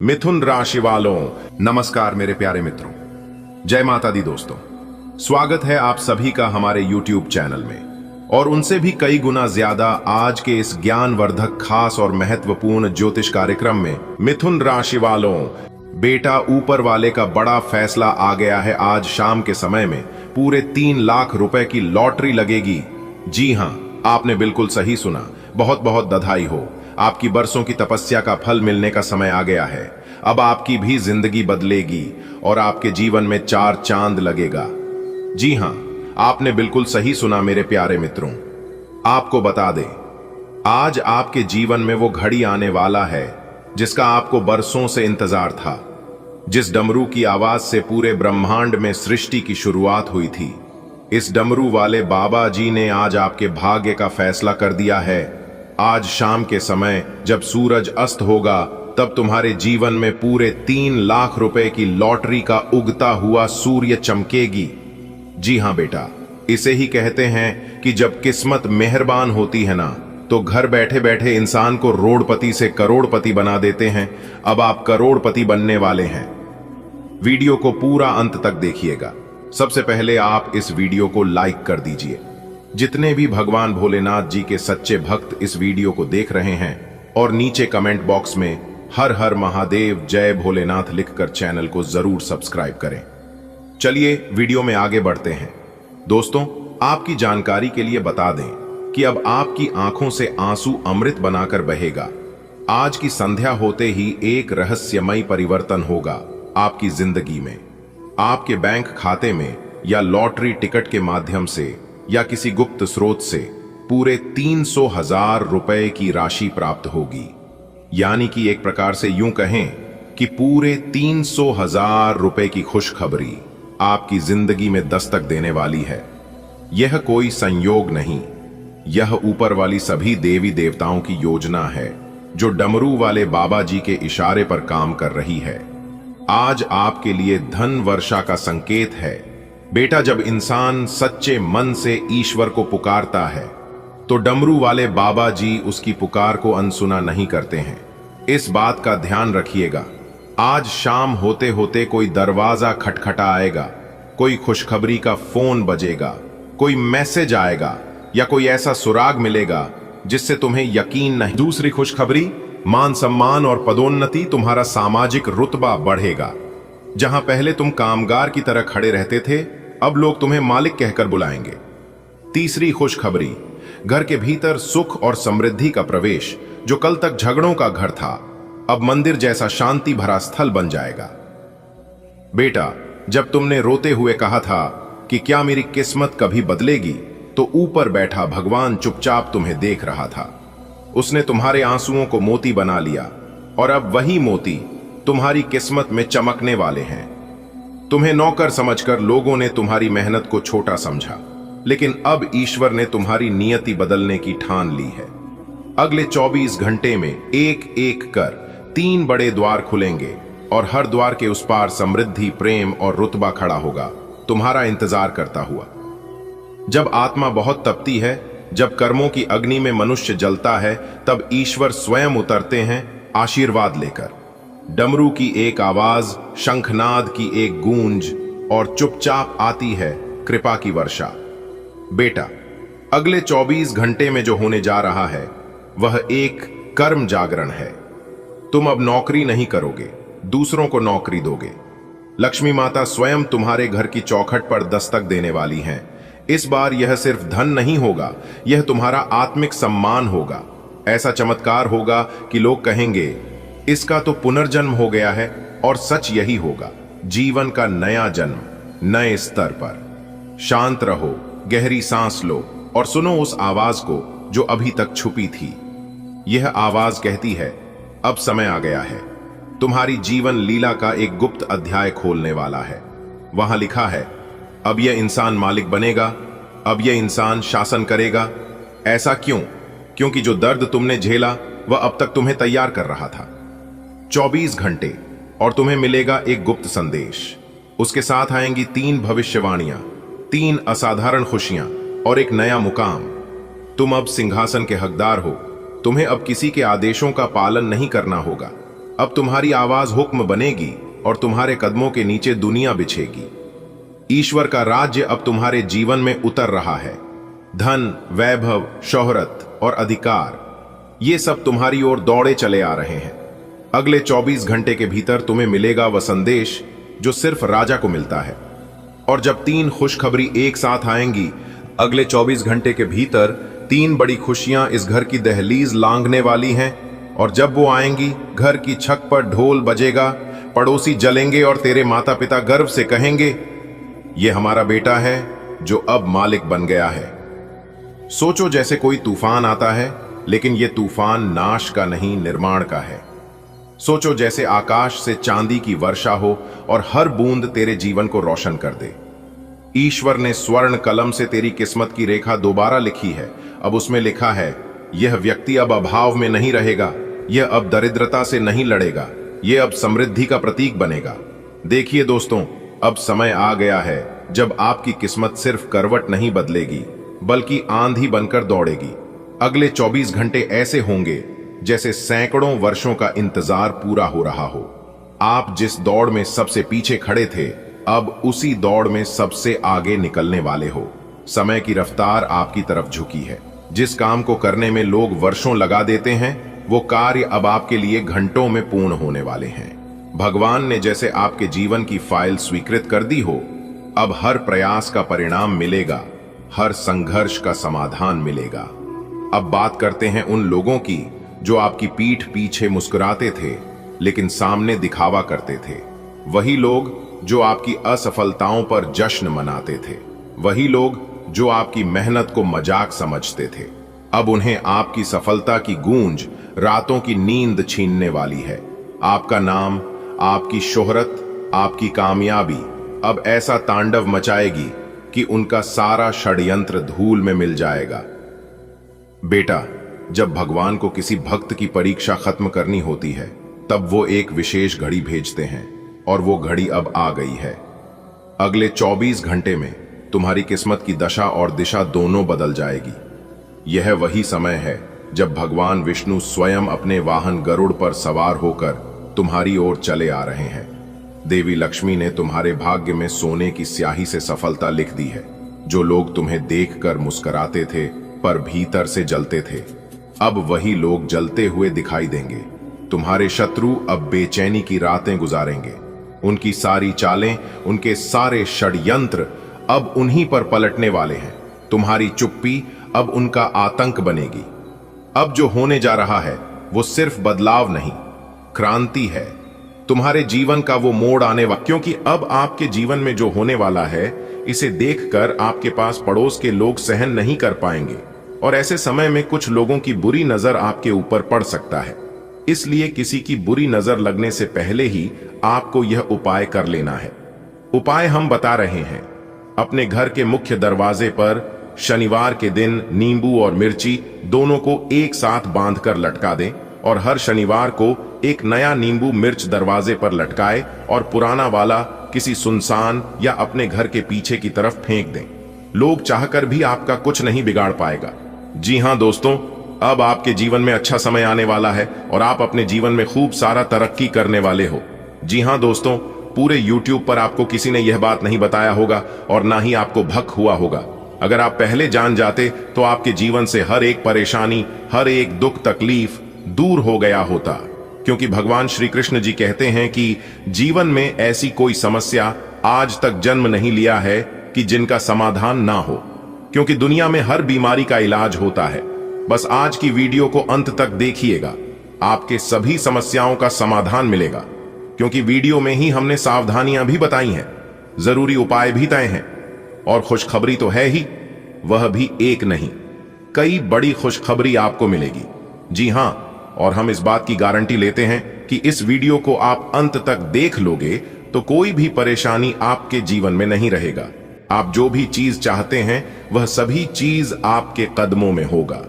मिथुन राशि वालों, नमस्कार मेरे प्यारे मित्रों। जय माता दी दोस्तों। स्वागत है आप सभी का हमारे YouTube चैनल में और उनसे भी कई गुना ज्यादा आज के इस ज्ञानवर्धक खास और महत्वपूर्ण ज्योतिष कार्यक्रम में। मिथुन राशि वालों, बेटा ऊपर वाले का बड़ा फैसला आ गया है। आज शाम के समय में पूरे 3 लाख रुपए की लॉटरी लगेगी। जी हां, आपने बिल्कुल सही सुना। बहुत बहुत बधाई हो। आपकी बरसों की तपस्या का फल मिलने का समय आ गया है। अब आपकी भी जिंदगी बदलेगी और आपके जीवन में 4 चांद लगेगा। जी हां, आपने बिल्कुल सही सुना मेरे प्यारे मित्रों। आपको बता दें, आज आपके जीवन में वो घड़ी आने वाला है जिसका आपको बरसों से इंतजार था। जिस डमरू की आवाज से पूरे ब्रह्मांड में सृष्टि की शुरुआत हुई थी, इस डमरू वाले बाबा जी ने आज आपके भाग्य का फैसला कर दिया है। आज शाम के समय जब सूरज अस्त होगा, तब तुम्हारे जीवन में पूरे 3 लाख रुपए की लॉटरी का उगता हुआ सूर्य चमकेगी। जी हां बेटा, इसे ही कहते हैं कि जब किस्मत मेहरबान होती है ना, तो घर बैठे बैठे इंसान को रोडपति से करोड़पति बना देते हैं। अब आप करोड़पति बनने वाले हैं। वीडियो को पूरा अंत तक देखिएगा। सबसे पहले आप इस वीडियो को लाइक कर दीजिए। जितने भी भगवान भोलेनाथ जी के सच्चे भक्त इस वीडियो को देख रहे हैं, और नीचे कमेंट बॉक्स में हर हर महादेव जय भोलेनाथ लिखकर चैनल को जरूर सब्सक्राइब करें। चलिए वीडियो में आगे बढ़ते हैं। दोस्तों, आपकी जानकारी के लिए बता दें कि अब आपकी आंखों से आंसू अमृत बनाकर बहेगा। आज की संध्या होते ही एक रहस्यमयी परिवर्तन होगा आपकी जिंदगी में। आपके बैंक खाते में या लॉटरी टिकट के माध्यम से या किसी गुप्त स्रोत से पूरे 300,000 रुपए की राशि प्राप्त होगी। यानी कि एक प्रकार से यूं कहें कि पूरे 300,000 रुपए की खुशखबरी आपकी जिंदगी में दस्तक देने वाली है। यह कोई संयोग नहीं, यह ऊपर वाली सभी देवी देवताओं की योजना है जो डमरू वाले बाबा जी के इशारे पर काम कर रही है। आज आपके लिए धन वर्षा का संकेत है। बेटा, जब इंसान सच्चे मन से ईश्वर को पुकारता है तो डमरू वाले बाबा जी उसकी पुकार को अनसुना नहीं करते हैं। इस बात का ध्यान रखिएगा। आज शाम होते होते कोई दरवाजा खटखटाएगा, कोई खुशखबरी का फोन बजेगा, कोई मैसेज आएगा या कोई ऐसा सुराग मिलेगा जिससे तुम्हें यकीन नहीं। दूसरी खुशखबरी, मान सम्मान और पदोन्नति, तुम्हारा सामाजिक रुतबा बढ़ेगा। जहां पहले तुम कामगार की तरह खड़े रहते थे, अब लोग तुम्हें मालिक कहकर बुलाएंगे। तीसरी खुशखबरी, घर के भीतर सुख और समृद्धि का प्रवेश। जो कल तक झगड़ों का घर था, अब मंदिर जैसा शांति भरा स्थल बन जाएगा। बेटा, जब तुमने रोते हुए कहा था कि क्या मेरी किस्मत कभी बदलेगी, तो ऊपर बैठा भगवान चुपचाप तुम्हें देख रहा था। उसने तुम्हारे आंसुओं को मोती बना लिया और अब वही मोती तुम्हारी किस्मत में चमकने वाले हैं। तुम्हें नौकर समझकर लोगों ने तुम्हारी मेहनत को छोटा समझा, लेकिन अब ईश्वर ने तुम्हारी नियति बदलने की ठान ली है। अगले 24 घंटे में एक एक कर 3 बड़े द्वार खुलेंगे और हर द्वार के उस पार समृद्धि, प्रेम और रुतबा खड़ा होगा, तुम्हारा इंतजार करता हुआ। जब आत्मा बहुत तपती है, जब कर्मों की अग्नि में मनुष्य जलता है, तब ईश्वर स्वयं उतरते हैं आशीर्वाद लेकर। डमरू की एक आवाज, शंखनाद की एक गूंज और चुपचाप आती है कृपा की वर्षा। बेटा, अगले 24 घंटे में जो होने जा रहा है वह एक कर्म जागरण है। तुम अब नौकरी नहीं करोगे, दूसरों को नौकरी दोगे। लक्ष्मी माता स्वयं तुम्हारे घर की चौखट पर दस्तक देने वाली हैं। इस बार यह सिर्फ धन नहीं होगा, यह तुम्हारा आत्मिक सम्मान होगा। ऐसा चमत्कार होगा कि लोग कहेंगे, इसका तो पुनर्जन्म हो गया है। और सच यही होगा, जीवन का नया जन्म नए स्तर पर। शांत रहो, गहरी सांस लो और सुनो उस आवाज को जो अभी तक छुपी थी। यह आवाज कहती है, अब समय आ गया है। तुम्हारी जीवन लीला का एक गुप्त अध्याय खोलने वाला है। वहां लिखा है, अब यह इंसान मालिक बनेगा, अब यह इंसान शासन करेगा। ऐसा क्यों? क्योंकि जो दर्द तुमने झेला वह अब तक तुम्हें तैयार कर रहा था। 24 घंटे और तुम्हें मिलेगा एक गुप्त संदेश। उसके साथ आएंगी 3 भविष्यवाणियां, 3 असाधारण खुशियां और एक नया मुकाम। तुम अब सिंहासन के हकदार हो। तुम्हें अब किसी के आदेशों का पालन नहीं करना होगा। अब तुम्हारी आवाज हुक्म बनेगी और तुम्हारे कदमों के नीचे दुनिया बिछेगी। ईश्वर का राज्य अब तुम्हारे जीवन में उतर रहा है। धन, वैभव, शोहरत और अधिकार, ये सब तुम्हारी ओर दौड़े चले आ रहे हैं। अगले 24 घंटे के भीतर तुम्हें मिलेगा वह संदेश जो सिर्फ राजा को मिलता है। और जब 3 खुशखबरी एक साथ आएंगी, अगले 24 घंटे के भीतर 3 बड़ी खुशियां इस घर की दहलीज लांघने वाली हैं। और जब वो आएंगी, घर की छत पर ढोल बजेगा, पड़ोसी जलेंगे और तेरे माता पिता गर्व से कहेंगे, ये हमारा बेटा है जो अब मालिक बन गया है। सोचो जैसे कोई तूफान आता है, लेकिन ये तूफान नाश का नहीं, निर्माण का है। सोचो जैसे आकाश से चांदी की वर्षा हो और हर बूंद तेरे जीवन को रोशन कर दे। ईश्वर ने स्वर्ण कलम से तेरी किस्मत की रेखा दोबारा लिखी है। अब उसमें लिखा है, यह व्यक्ति अब अभाव में नहीं रहेगा, यह अब दरिद्रता से नहीं लड़ेगा, यह अब समृद्धि का प्रतीक बनेगा। देखिए दोस्तों, अब समय आ गया है जब आपकी किस्मत सिर्फ करवट नहीं बदलेगी, बल्कि आंधी बनकर दौड़ेगी। अगले 24 घंटे ऐसे होंगे जैसे सैकड़ों वर्षों का इंतजार पूरा हो रहा हो। आप जिस दौड़ में सबसे पीछे खड़े थे, अब उसी दौड़ में सबसे आगे निकलने वाले हो। समय की रफ्तार आपकी तरफ झुकी है। जिस काम को करने में लोग वर्षों लगा देते हैं, वो कार्य अब आपके लिए घंटों में पूर्ण होने वाले हैं। भगवान ने जैसे आपके जीवन की फाइल स्वीकृत कर दी हो, अब हर प्रयास का परिणाम मिलेगा, हर संघर्ष का समाधान मिलेगा। अब बात करते हैं उन लोगों की जो आपकी पीठ पीछे मुस्कुराते थे, लेकिन सामने दिखावा करते थे। वही लोग जो आपकी असफलताओं पर जश्न मनाते थे, वही लोग जो आपकी मेहनत को मजाक समझते थे। अब उन्हें आपकी सफलता की गूंज रातों की नींद छीनने वाली है। आपका नाम, आपकी शोहरत, आपकी कामयाबी अब ऐसा तांडव मचाएगी कि उनका सारा षड्यंत्र धूल में मिल जाएगा। बेटा, जब भगवान को किसी भक्त की परीक्षा खत्म करनी होती है, तब वो एक विशेष घड़ी भेजते हैं, और वो घड़ी अब आ गई है। अगले 24 घंटे में तुम्हारी किस्मत की दशा और दिशा दोनों बदल जाएगी। यह वही समय है जब भगवान विष्णु स्वयं अपने वाहन गरुड़ पर सवार होकर तुम्हारी ओर चले आ रहे हैं। देवी लक्ष्मी ने तुम्हारे भाग्य में सोने की स्याही से सफलता लिख दी है। जो लोग तुम्हें देखकर मुस्कुराते थे पर भीतर से जलते थे, अब वही लोग जलते हुए दिखाई देंगे। तुम्हारे शत्रु अब बेचैनी की रातें गुजारेंगे। उनकी सारी चालें, उनके सारे षड्यंत्र अब उन्हीं पर पलटने वाले हैं। तुम्हारी चुप्पी अब उनका आतंक बनेगी। अब जो होने जा रहा है वो सिर्फ बदलाव नहीं, क्रांति है। तुम्हारे जीवन का वो मोड़ आने वाला, क्योंकि अब आपके जीवन में जो होने वाला है, इसे देखकर आपके पास पड़ोस के लोग सहन नहीं कर पाएंगे, और ऐसे समय में कुछ लोगों की बुरी नजर आपके ऊपर पड़ सकता है। इसलिए किसी की बुरी नजर लगने से पहले ही आपको यह उपाय कर लेना है। उपाय हम बता रहे हैं। अपने घर के मुख्य दरवाजे पर शनिवार के दिन नींबू और मिर्ची दोनों को एक साथ बांधकर लटका दें, और हर शनिवार को एक नया नींबू मिर्च दरवाजे पर लटकाए और पुराना वाला किसी सुनसान या अपने घर के पीछे की तरफ फेंक दें। लोग चाहकर भी आपका कुछ नहीं बिगाड़ पाएगा। जी हां दोस्तों, अब आपके जीवन में अच्छा समय आने वाला है और आप अपने जीवन में खूब सारा तरक्की करने वाले हो। जी हां दोस्तों, पूरे YouTube पर आपको किसी ने यह बात नहीं बताया होगा और ना ही आपको भक हुआ होगा। अगर आप पहले जान जाते तो आपके जीवन से हर एक परेशानी, हर एक दुख तकलीफ दूर हो गया होता। क्योंकि भगवान श्री कृष्ण जी कहते हैं कि जीवन में ऐसी कोई समस्या आज तक जन्म नहीं लिया है कि जिनका समाधान ना हो, क्योंकि दुनिया में हर बीमारी का इलाज होता है। बस आज की वीडियो को अंत तक देखिएगा, आपके सभी समस्याओं का समाधान मिलेगा। क्योंकि वीडियो में ही हमने सावधानियां भी बताई हैं, जरूरी उपाय भी तय हैं, और खुशखबरी तो है ही, वह भी एक नहीं, कई बड़ी खुशखबरी आपको मिलेगी। जी हां, और हम इस बात की गारंटी लेते हैं कि इस वीडियो को आप अंत तक देख लोगे तो कोई भी परेशानी आपके जीवन में नहीं रहेगा। आप जो भी चीज चाहते हैं वह सभी चीज आपके कदमों में होगा।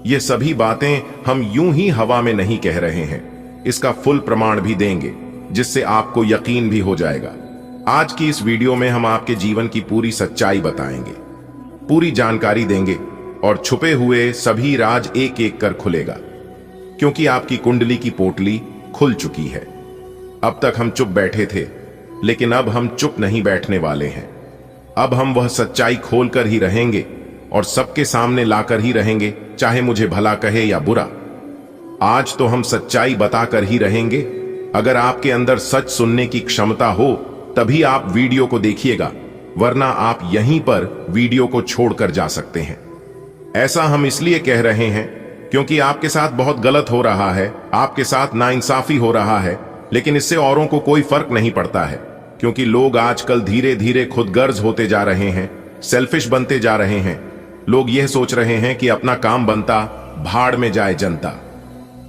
ये सभी बातें हम यूं ही हवा में नहीं कह रहे हैं, इसका फुल प्रमाण भी देंगे, जिससे आपको यकीन भी हो जाएगा। आज की इस वीडियो में हम आपके जीवन की पूरी सच्चाई बताएंगे, पूरी जानकारी देंगे, और छुपे हुए सभी राज एक एक कर खुलेगा। क्योंकि आपकी कुंडली की पोटली खुल चुकी है। अब तक हम चुप बैठे थे, लेकिन अब हम चुप नहीं बैठने वाले हैं। अब हम वह सच्चाई खोलकर ही रहेंगे और सबके सामने लाकर ही रहेंगे, चाहे मुझे भला कहे या बुरा। आज तो हम सच्चाई बताकर ही रहेंगे। अगर आपके अंदर सच सुनने की क्षमता हो तभी आप वीडियो को देखिएगा, वरना आप यहीं पर वीडियो को छोड़कर जा सकते हैं। ऐसा हम इसलिए कह रहे हैं क्योंकि आपके साथ बहुत गलत हो रहा है, आपके साथ नाइंसाफी हो रहा है, लेकिन इससे औरों को कोई फर्क नहीं पड़ता है, क्योंकि लोग आजकल धीरे धीरे खुदगर्ज होते जा रहे हैं, सेल्फिश बनते जा रहे हैं। लोग यह सोच रहे हैं कि अपना काम बनता, भाड़ में जाए जनता।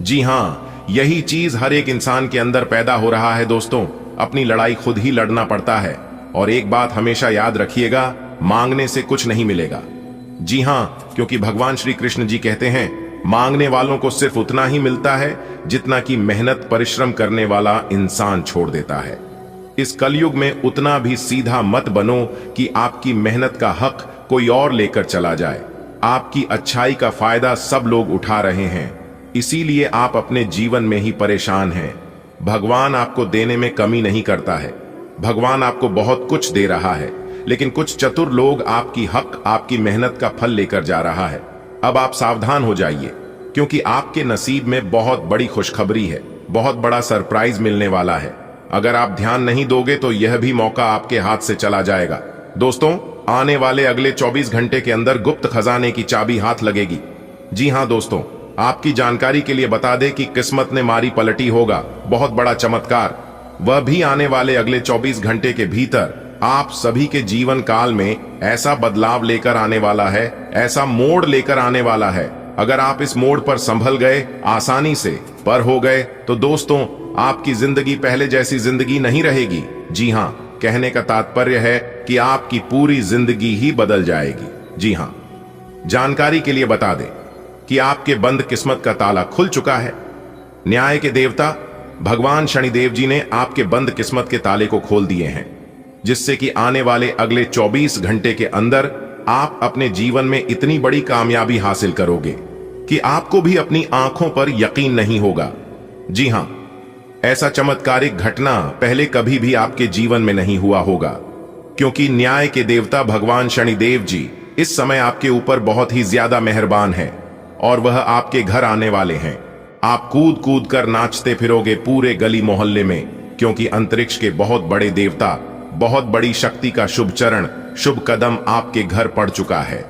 जी हां, यही चीज हर एक इंसान के अंदर पैदा हो रहा है दोस्तों। अपनी लड़ाई खुद ही लड़ना पड़ता है, और एक बात हमेशा याद रखिएगा, मांगने से कुछ नहीं मिलेगा। जी हां, क्योंकि भगवान श्री कृष्ण जी कहते हैं, मांगने वालों को सिर्फ उतना ही मिलता है जितना कि मेहनत परिश्रम करने वाला इंसान छोड़ देता है। इस कलयुग में उतना भी सीधा मत बनो कि आपकी मेहनत का हक कोई और लेकर चला जाए। आपकी अच्छाई का फायदा सब लोग उठा रहे हैं, इसीलिए आप अपने जीवन में ही परेशान हैं। भगवान आपको देने में कमी नहीं करता है, भगवान आपको बहुत कुछ दे रहा है, लेकिन कुछ चतुर लोग आपकी हक, आपकी मेहनत का फल लेकर जा रहा है। अब आप सावधान हो जाइए, क्योंकि आपके नसीब में बहुत बड़ी खुशखबरी है, बहुत बड़ा सरप्राइज मिलने वाला है। अगर आप ध्यान नहीं दोगे तो यह भी मौका आपके हाथ से चला जाएगा। दोस्तों, आने वाले अगले 24 घंटे के अंदर गुप्त खजाने की चाबी हाथ लगेगी। जी हां दोस्तों, आपकी जानकारी के लिए बता दें कि किस्मत ने मारी पलटी होगा बहुत बड़ा चमत्कार। वह भी आने वाले अगले 24 घंटे के भीतर आप सभी के जीवन काल में ऐसा बदलाव लेकर आने वाला है, ऐसा मोड़ लेकर आने वाला है। अगर आप इस मोड़ पर संभल गए, आसानी से पर हो गए, तो दोस्तों आपकी जिंदगी पहले जैसी जिंदगी नहीं रहेगी। जी हां, कहने का तात्पर्य है कि आपकी पूरी जिंदगी ही बदल जाएगी। जी हां, जानकारी के लिए बता दें कि आपके बंद किस्मत का ताला खुल चुका है। न्याय के देवता भगवान शनिदेव जी ने आपके बंद किस्मत के ताले को खोल दिए हैं, जिससे कि आने वाले अगले 24 घंटे के अंदर आप अपने जीवन में इतनी बड़ी कामयाबी हासिल करोगे कि आपको भी अपनी आंखों पर यकीन नहीं होगा। जी हां, ऐसा चमत्कारिक घटना पहले कभी भी आपके जीवन में नहीं हुआ होगा, क्योंकि न्याय के देवता भगवान शनिदेव जी इस समय आपके ऊपर बहुत ही ज्यादा मेहरबान है और वह आपके घर आने वाले हैं। आप कूद कूद कर नाचते फिरोगे पूरे गली मोहल्ले में, क्योंकि अंतरिक्ष के बहुत बड़े देवता, बहुत बड़ी शक्ति का शुभ चरण, शुभ कदम आपके घर पड़ चुका है।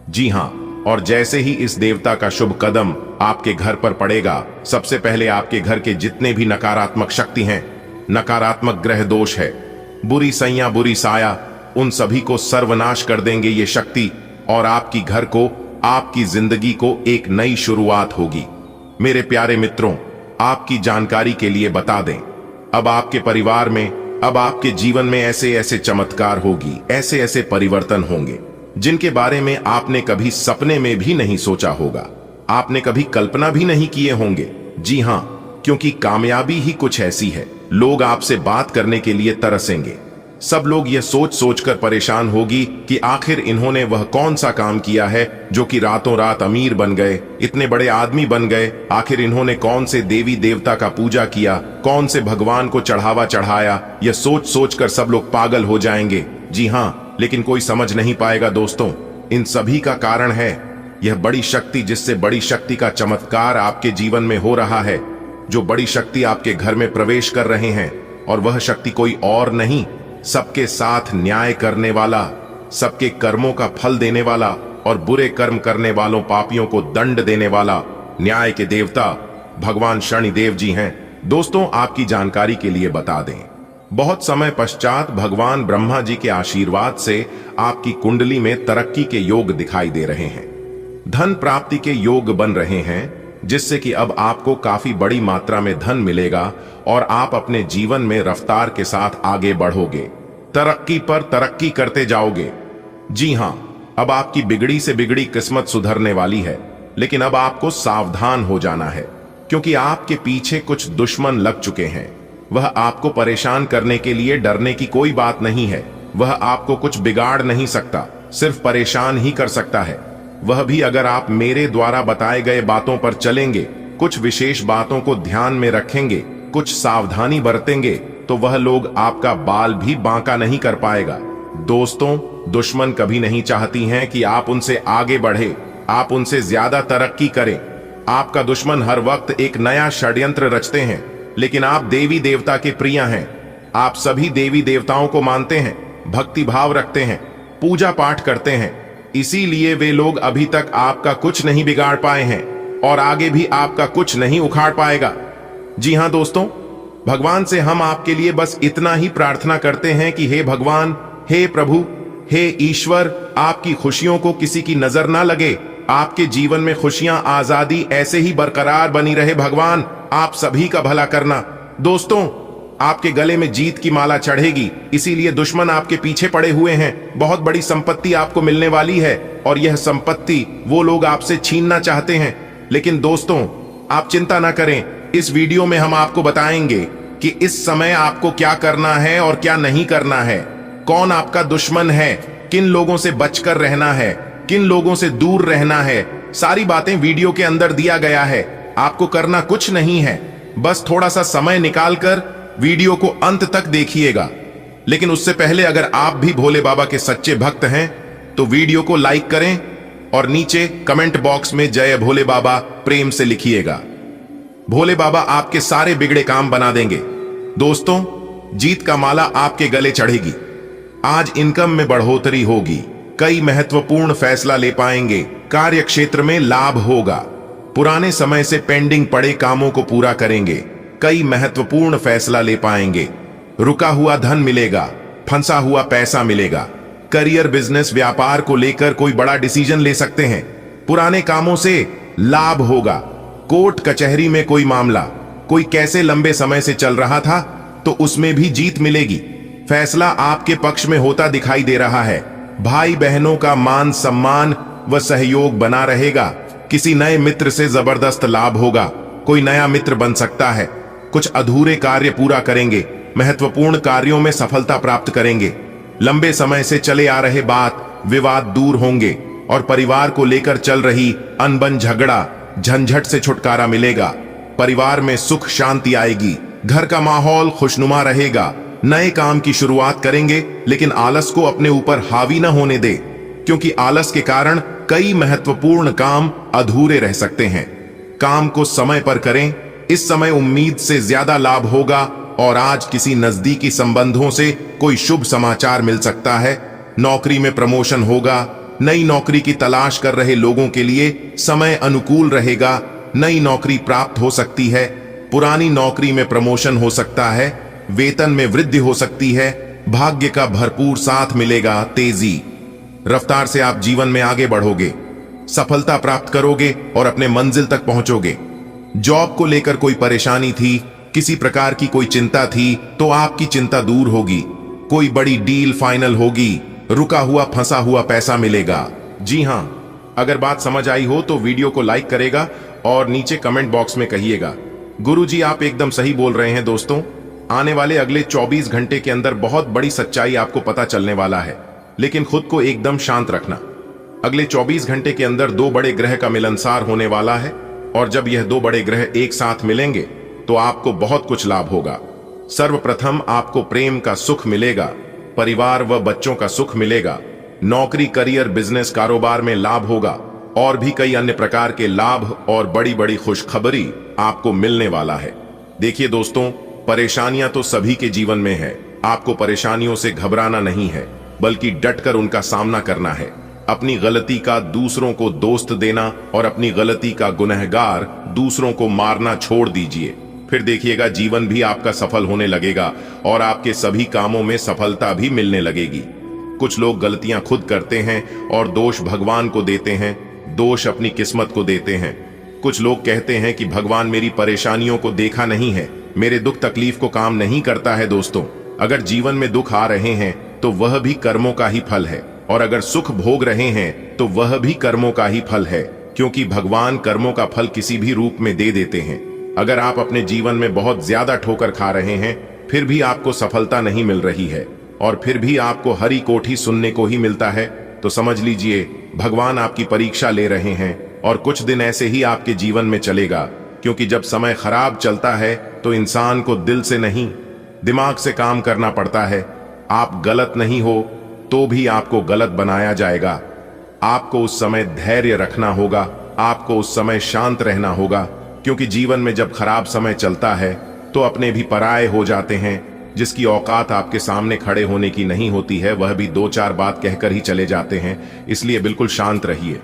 जी हां, और जैसे ही इस देवता का शुभ कदम आपके घर पर पड़ेगा, सबसे पहले आपके घर के जितने भी नकारात्मक शक्ति हैं, नकारात्मक ग्रह दोष है, बुरी सैया, बुरी साया, उन सभी को सर्वनाश कर देंगे ये शक्ति, और आपकी घर को, आपकी जिंदगी को एक नई शुरुआत होगी। मेरे प्यारे मित्रों, आपकी जानकारी के लिए बता दें, अब आपके परिवार में, अब आपके जीवन में ऐसे ऐसे चमत्कार होगी, ऐसे ऐसे परिवर्तन होंगे जिनके बारे में आपने कभी सपने में भी नहीं सोचा होगा, आपने कभी कल्पना भी नहीं किए होंगे। जी हां, क्योंकि कामयाबी ही कुछ ऐसी है, लोग आपसे बात करने के लिए तरसेंगे। सब लोग यह सोच सोचकर परेशान होगी कि आखिर इन्होंने वह कौन सा काम किया है जो कि रातों रात अमीर बन गए, इतने बड़े आदमी बन गए। आखिर इन्होंने कौन से देवी देवता का पूजा किया, कौन से भगवान को चढ़ावा चढ़ाया। यह सोच सोचकर सब लोग पागल हो जाएंगे। जी हां, लेकिन कोई समझ नहीं पाएगा दोस्तों, इन सभी का कारण है यह बड़ी शक्ति, जिससे बड़ी शक्ति का चमत्कार आपके जीवन में हो रहा है। जो बड़ी शक्ति आपके घर में प्रवेश कर रहे हैं, और वह शक्ति कोई और नहीं, सबके साथ न्याय करने वाला, सबके कर्मों का फल देने वाला, और बुरे कर्म करने वालों पापियों को दंड देने वाला न्याय के देवता भगवान शनिदेव जी हैं। दोस्तों, आपकी जानकारी के लिए बता दें, बहुत समय पश्चात भगवान ब्रह्मा जी के आशीर्वाद से आपकी कुंडली में तरक्की के योग दिखाई दे रहे हैं, धन प्राप्ति के योग बन रहे हैं, जिससे कि अब आपको काफी बड़ी मात्रा में धन मिलेगा और आप अपने जीवन में रफ्तार के साथ आगे बढ़ोगे, तरक्की पर तरक्की करते जाओगे। जी हां, अब आपकी बिगड़ी से बिगड़ी किस्मत सुधरने वाली है, लेकिन अब आपको सावधान हो जाना है, क्योंकि आपके पीछे कुछ दुश्मन लग चुके हैं। वह आपको परेशान करने के लिए डरने की कोई बात नहीं है, वह आपको कुछ बिगाड़ नहीं सकता, सिर्फ परेशान ही कर सकता है। वह भी अगर आप मेरे द्वारा बताए गए बातों पर चलेंगे, कुछ विशेष बातों को ध्यान में रखेंगे, कुछ सावधानी बरतेंगे, तो वह लोग आपका बाल भी बांका नहीं कर पाएगा। दोस्तों, दुश्मन कभी नहीं चाहती हैं कि आप उनसे आगे बढ़े, आप उनसे ज्यादा तरक्की करें। आपका दुश्मन हर वक्त एक नया षड्यंत्र रचते हैं, लेकिन आप देवी देवता के प्रिय हैं। आप सभी देवी देवताओं को मानते हैं, भक्ति भाव रखते हैं, पूजा पाठ करते हैं, इसीलिए वे लोग अभी तक आपका कुछ नहीं बिगाड़ पाए हैं और आगे भी आपका कुछ नहीं उखाड़ पाएगा। जी हां दोस्तों, भगवान से हम आपके लिए बस इतना ही प्रार्थना करते हैं कि हे भगवान, हे प्रभु, हे ईश्वर, आपकी खुशियों को किसी की नजर ना लगे, आपके जीवन में खुशियां, आजादी ऐसे ही बरकरार बनी रहे। भगवान, आप सभी का भला करना। दोस्तों, आपके गले में जीत की माला चढ़ेगी, इसीलिए दुश्मन आपके पीछे पड़े हुए हैं। बहुत बड़ी संपत्ति आपको मिलने वाली है और यह संपत्ति वो लोग आपसे छीनना चाहते हैं। लेकिन दोस्तों, आप चिंता ना करें, इस वीडियो में हम आपको बताएंगे कि इस समय आपको क्या करना है और क्या नहीं करना है, कौन आपका दुश्मन है, किन लोगों से बचकर रहना है, किन लोगों से दूर रहना है। सारी बातें वीडियो के अंदर दिया गया है। आपको करना कुछ नहीं है, बस थोड़ा सा समय निकालकर वीडियो को अंत तक देखिएगा। लेकिन उससे पहले अगर आप भी भोले बाबा के सच्चे भक्त हैं तो वीडियो को लाइक करें और नीचे कमेंट बॉक्स में जय भोले बाबा प्रेम से लिखिएगा। भोले बाबा आपके सारे बिगड़े काम बना देंगे। दोस्तों, जीत का माला आपके गले चढ़ेगी। आज इनकम में बढ़ोतरी होगी, कई महत्वपूर्ण फैसला ले पाएंगे, कार्य क्षेत्र में लाभ होगा, पुराने समय से पेंडिंग पड़े कामों को पूरा करेंगे, कई महत्वपूर्ण फैसला ले पाएंगे, रुका हुआ धन मिलेगा, फंसा हुआ पैसा मिलेगा, करियर, बिजनेस, व्यापार को लेकर कोई बड़ा डिसीजन ले सकते हैं, पुराने कामों से लाभ होगा, कोर्ट कचहरी में कोई मामला, कोई कैसे लंबे समय से चल रहा था तो उसमें भी जीत मिलेगी, फैसला आपके पक्ष में होता दिखाई दे रहा है, भाई बहनों का मान सम्मान व सहयोग बना रहेगा, किसी नए मित्र से जबरदस्त लाभ होगा, कोई नया मित्र बन सकता है, कुछ अधूरे कार्य पूरा करेंगे, महत्वपूर्ण कार्यों में सफलता प्राप्त करेंगे, लंबे समय से चले आ रहे बात विवाद दूर होंगे और परिवार को लेकर चल रही अनबन झगड़ा झंझट से छुटकारा मिलेगा, परिवार में सुख शांति आएगी, घर का माहौल खुशनुमा रहेगा, नए काम की शुरुआत करेंगे, लेकिन आलस को अपने ऊपर हावी न होने दे, क्योंकि आलस के कारण कई महत्वपूर्ण काम अधूरे रह सकते हैं। काम को समय पर करें, इस समय उम्मीद से ज्यादा लाभ होगा और आज किसी नजदीकी संबंधों से कोई शुभ समाचार मिल सकता है, नौकरी में प्रमोशन होगा, नई नौकरी की तलाश कर रहे लोगों के लिए समय अनुकूल रहेगा, नई नौकरी प्राप्त हो सकती है, पुरानी नौकरी में प्रमोशन हो सकता है, वेतन में वृद्धि हो सकती है, भाग्य का भरपूर साथ मिलेगा, तेजी रफ्तार से आप जीवन में आगे बढ़ोगे, सफलता प्राप्त करोगे और अपने मंजिल तक पहुंचोगे। जॉब को लेकर कोई परेशानी थी, किसी प्रकार की कोई चिंता थी तो आपकी चिंता दूर होगी, कोई बड़ी डील फाइनल होगी, रुका हुआ फंसा हुआ पैसा मिलेगा। जी हां, अगर बात समझ आई हो तो वीडियो को लाइक करेगा और नीचे कमेंट बॉक्स में कहिएगा, गुरुजी आप एकदम सही बोल रहे हैं। दोस्तों, आने वाले अगले 24 घंटे के अंदर बहुत बड़ी सच्चाई आपको पता चलने वाला है, लेकिन खुद को एकदम शांत रखना। अगले 24 घंटे के अंदर दो बड़े ग्रह का मिलनसार होने वाला है और जब यह दो बड़े ग्रह एक साथ मिलेंगे तो आपको बहुत कुछ लाभ होगा। सर्वप्रथम आपको प्रेम का सुख मिलेगा, परिवार व बच्चों का सुख मिलेगा, नौकरी, करियर, बिजनेस, कारोबार में लाभ होगा और भी कई अन्य प्रकार के लाभ और बड़ी बड़ी खुशखबरी आपको मिलने वाला है। देखिए दोस्तों, परेशानियां तो सभी के जीवन में है, आपको परेशानियों से घबराना नहीं है बल्कि डटकर उनका सामना करना है। अपनी गलती का दूसरों को दोस्त देना और अपनी गलती का गुनहगार दूसरों को मारना छोड़ दीजिए, फिर देखिएगा जीवन भी आपका सफल होने लगेगा और आपके सभी कामों में सफलता भी मिलने लगेगी। कुछ लोग गलतियां खुद करते हैं और दोष भगवान को देते हैं, दोष अपनी किस्मत को देते हैं। कुछ लोग कहते हैं कि भगवान मेरी परेशानियों को देखा नहीं है, मेरे दुख तकलीफ को काम नहीं करता है। दोस्तों, अगर जीवन में दुख आ रहे हैं तो वह भी कर्मों का ही फल है और अगर सुख भोग रहे हैं तो वह भी कर्मों का ही फल है, क्योंकि भगवान कर्मों का फल किसी भी रूप में दे देते हैं। अगर आप अपने जीवन में बहुत ज्यादा ठोकर खा रहे हैं फिर भी आपको सफलता नहीं मिल रही है और फिर भी आपको हरी कोठी सुनने को ही मिलता है, तो समझ लीजिए भगवान आपकी परीक्षा ले रहे हैं और कुछ दिन ऐसे ही आपके जीवन में चलेगा क्योंकि जब समय खराब चलता है तो इंसान को दिल से नहीं दिमाग से काम करना पड़ता है। आप गलत नहीं हो तो भी आपको गलत बनाया जाएगा। आपको उस समय धैर्य रखना होगा, आपको उस समय शांत रहना होगा, क्योंकि जीवन में जब खराब समय चलता है तो अपने भी पराये हो जाते हैं। जिसकी औकात आपके सामने खड़े होने की नहीं होती है वह भी दो चार बात कहकर ही चले जाते हैं। इसलिए बिल्कुल शांत रहिए।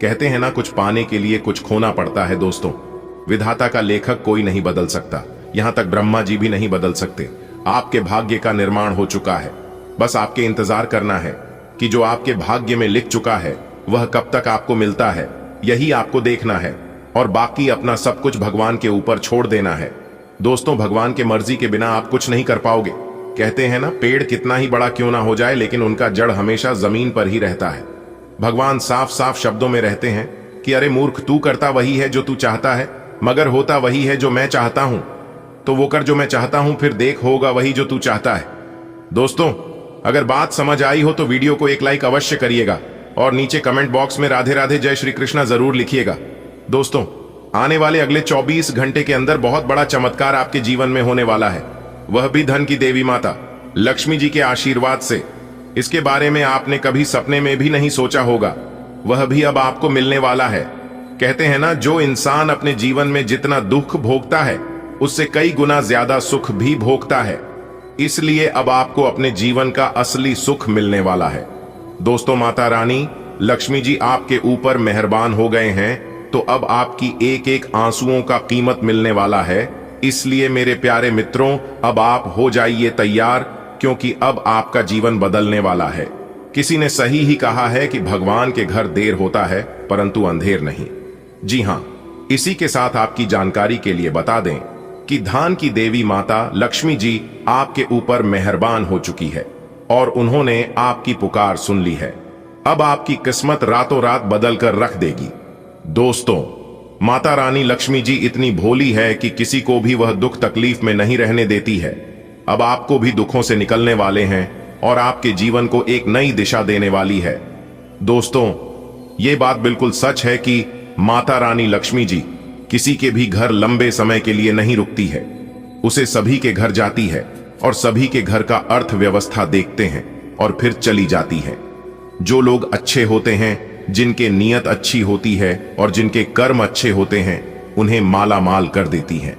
कहते हैं ना, कुछ पाने के लिए कुछ खोना पड़ता है। दोस्तों, विधाता का लेखक कोई नहीं बदल सकता, यहां तक ब्रह्मा जी भी नहीं बदल सकते। आपके भाग्य का निर्माण हो चुका है, बस आपके इंतजार करना है कि जो आपके भाग्य में लिख चुका है वह कब तक आपको मिलता है, यही आपको देखना है। और बाकी अपना सब कुछ भगवान के ऊपर छोड़ देना है। दोस्तों, भगवान के मर्जी के बिना आप कुछ नहीं कर पाओगे। कहते हैं ना, पेड़ कितना ही बड़ा क्यों ना हो जाए लेकिन उनका जड़ हमेशा जमीन पर ही रहता है। भगवान साफ साफ शब्दों में रहते हैं कि अरे मूर्ख, तू करता वही है जो तू चाहता है, मगर होता वही है जो मैं चाहता हूं। तो वो कर जो मैं चाहता हूं, फिर देख होगा वही जो तू चाहता है। दोस्तों, अगर बात समझ आई हो तो वीडियो को एक लाइक अवश्य करिएगा और नीचे कमेंट बॉक्स में राधे राधे जय श्री कृष्णा जरूर लिखिएगा। दोस्तों, आने वाले अगले 24 घंटे के अंदर बहुत बड़ा चमत्कार आपके जीवन में होने वाला है, वह भी धन की देवी माता लक्ष्मी जी के आशीर्वाद से। इसके बारे में आपने कभी सपने में भी नहीं सोचा होगा, वह भी अब आपको मिलने वाला है। कहते हैं ना, जो इंसान अपने जीवन में जितना दुख भोगता है उससे कई गुना ज्यादा सुख भी भोगता है। इसलिए अब आपको अपने जीवन का असली सुख मिलने वाला है। दोस्तों, माता रानी लक्ष्मी जी आपके ऊपर मेहरबान हो गए हैं, तो अब आपकी एक एक आंसुओं का कीमत मिलने वाला है। इसलिए मेरे प्यारे मित्रों, अब आप हो जाइए तैयार, क्योंकि अब आपका जीवन बदलने वाला है। किसी ने सही ही कहा है कि भगवान के घर देर होता है परंतु अंधेर नहीं। जी हां, इसी के साथ आपकी जानकारी के लिए बता दें कि धन की देवी माता लक्ष्मी जी आपके ऊपर मेहरबान हो चुकी है और उन्होंने आपकी पुकार सुन ली है। अब आपकी किस्मत रातों रात बदल कर रख देगी। दोस्तों, माता रानी लक्ष्मी जी इतनी भोली है कि किसी को भी वह दुख तकलीफ में नहीं रहने देती है। अब आपको भी दुखों से निकलने वाले हैं और आपके जीवन को एक नई दिशा देने वाली है। दोस्तों, ये बात बिल्कुल सच है कि माता रानी लक्ष्मी जी किसी के भी घर लंबे समय के लिए नहीं रुकती है, उसे सभी के घर जाती है और सभी के घर का अर्थव्यवस्था देखते हैं और फिर चली जाती है। जो लोग अच्छे होते हैं, जिनके नीयत अच्छी होती है और जिनके कर्म अच्छे होते हैं, उन्हें माला माल कर देती है।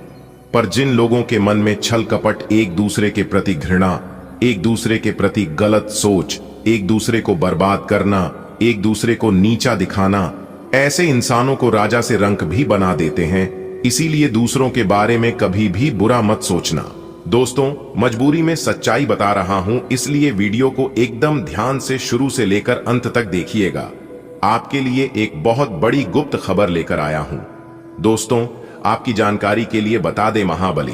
पर जिन लोगों के मन में छल कपट, एक दूसरे के प्रति घृणा, एक दूसरे के प्रति गलत सोच, एक दूसरे को बर्बाद करना, एक दूसरे को नीचा दिखाना, ऐसे इंसानों को राजा से रंक भी बना देते हैं। इसीलिए दूसरों के बारे में कभी भी बुरा मत सोचना। दोस्तों, मजबूरी में सच्चाई बता रहा हूं, इसलिए वीडियो को एकदम ध्यान से शुरू से लेकर अंत तक देखिएगा। आपके लिए एक बहुत बड़ी गुप्त खबर लेकर आया हूं। दोस्तों, आपकी जानकारी के लिए बता दे, महाबली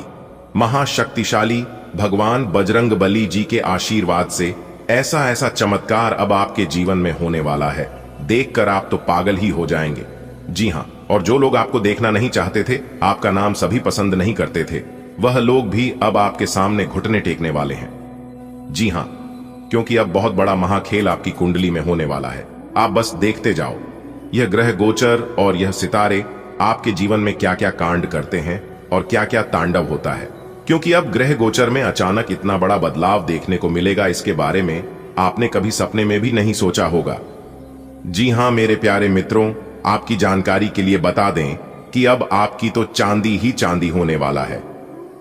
महाशक्तिशाली भगवान बजरंगबली जी के आशीर्वाद से ऐसा ऐसा चमत्कार अब आपके जीवन में होने वाला है, देखकर आप तो पागल ही हो जाएंगे। जी हां, और जो लोग आपको देखना नहीं चाहते थे, आपका नाम सभी पसंद नहीं करते थे, वह लोग भी अब आपके सामने घुटने टेकने वाले हैं। जी हां, क्योंकि अब बहुत बड़ा महाखेल आपकी कुंडली में होने वाला है। आप बस देखते जाओ, यह ग्रह गोचर और यह सितारे आपके जीवन में क्या क्या कांड करते हैं और क्या क्या तांडव होता है। क्योंकि अब ग्रह गोचर में अचानक इतना बड़ा बदलाव देखने को मिलेगा, इसके बारे में आपने कभी सपने में भी नहीं सोचा होगा। जी हां मेरे प्यारे मित्रों, आपकी जानकारी के लिए बता दें कि अब आपकी तो चांदी ही चांदी होने वाला है,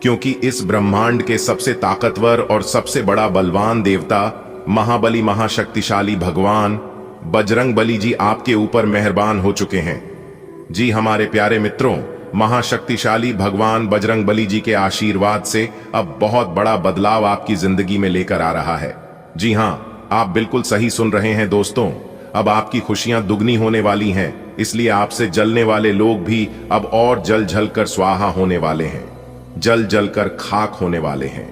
क्योंकि इस ब्रह्मांड के सबसे ताकतवर और सबसे बड़ा बलवान देवता महाबली महाशक्तिशाली भगवान बजरंगबली जी आपके ऊपर मेहरबान हो चुके हैं। जी हमारे प्यारे मित्रों, महाशक्तिशाली भगवान बजरंगबली जी के आशीर्वाद से अब बहुत बड़ा बदलाव आपकी जिंदगी में लेकर आ रहा है। जी हां, आप बिल्कुल सही सुन रहे हैं दोस्तों, अब आपकी खुशियां दुगनी होने वाली हैं। इसलिए आपसे जलने वाले लोग भी अब और जल जल कर स्वाहा होने वाले हैं, जल जल कर खाक होने वाले हैं,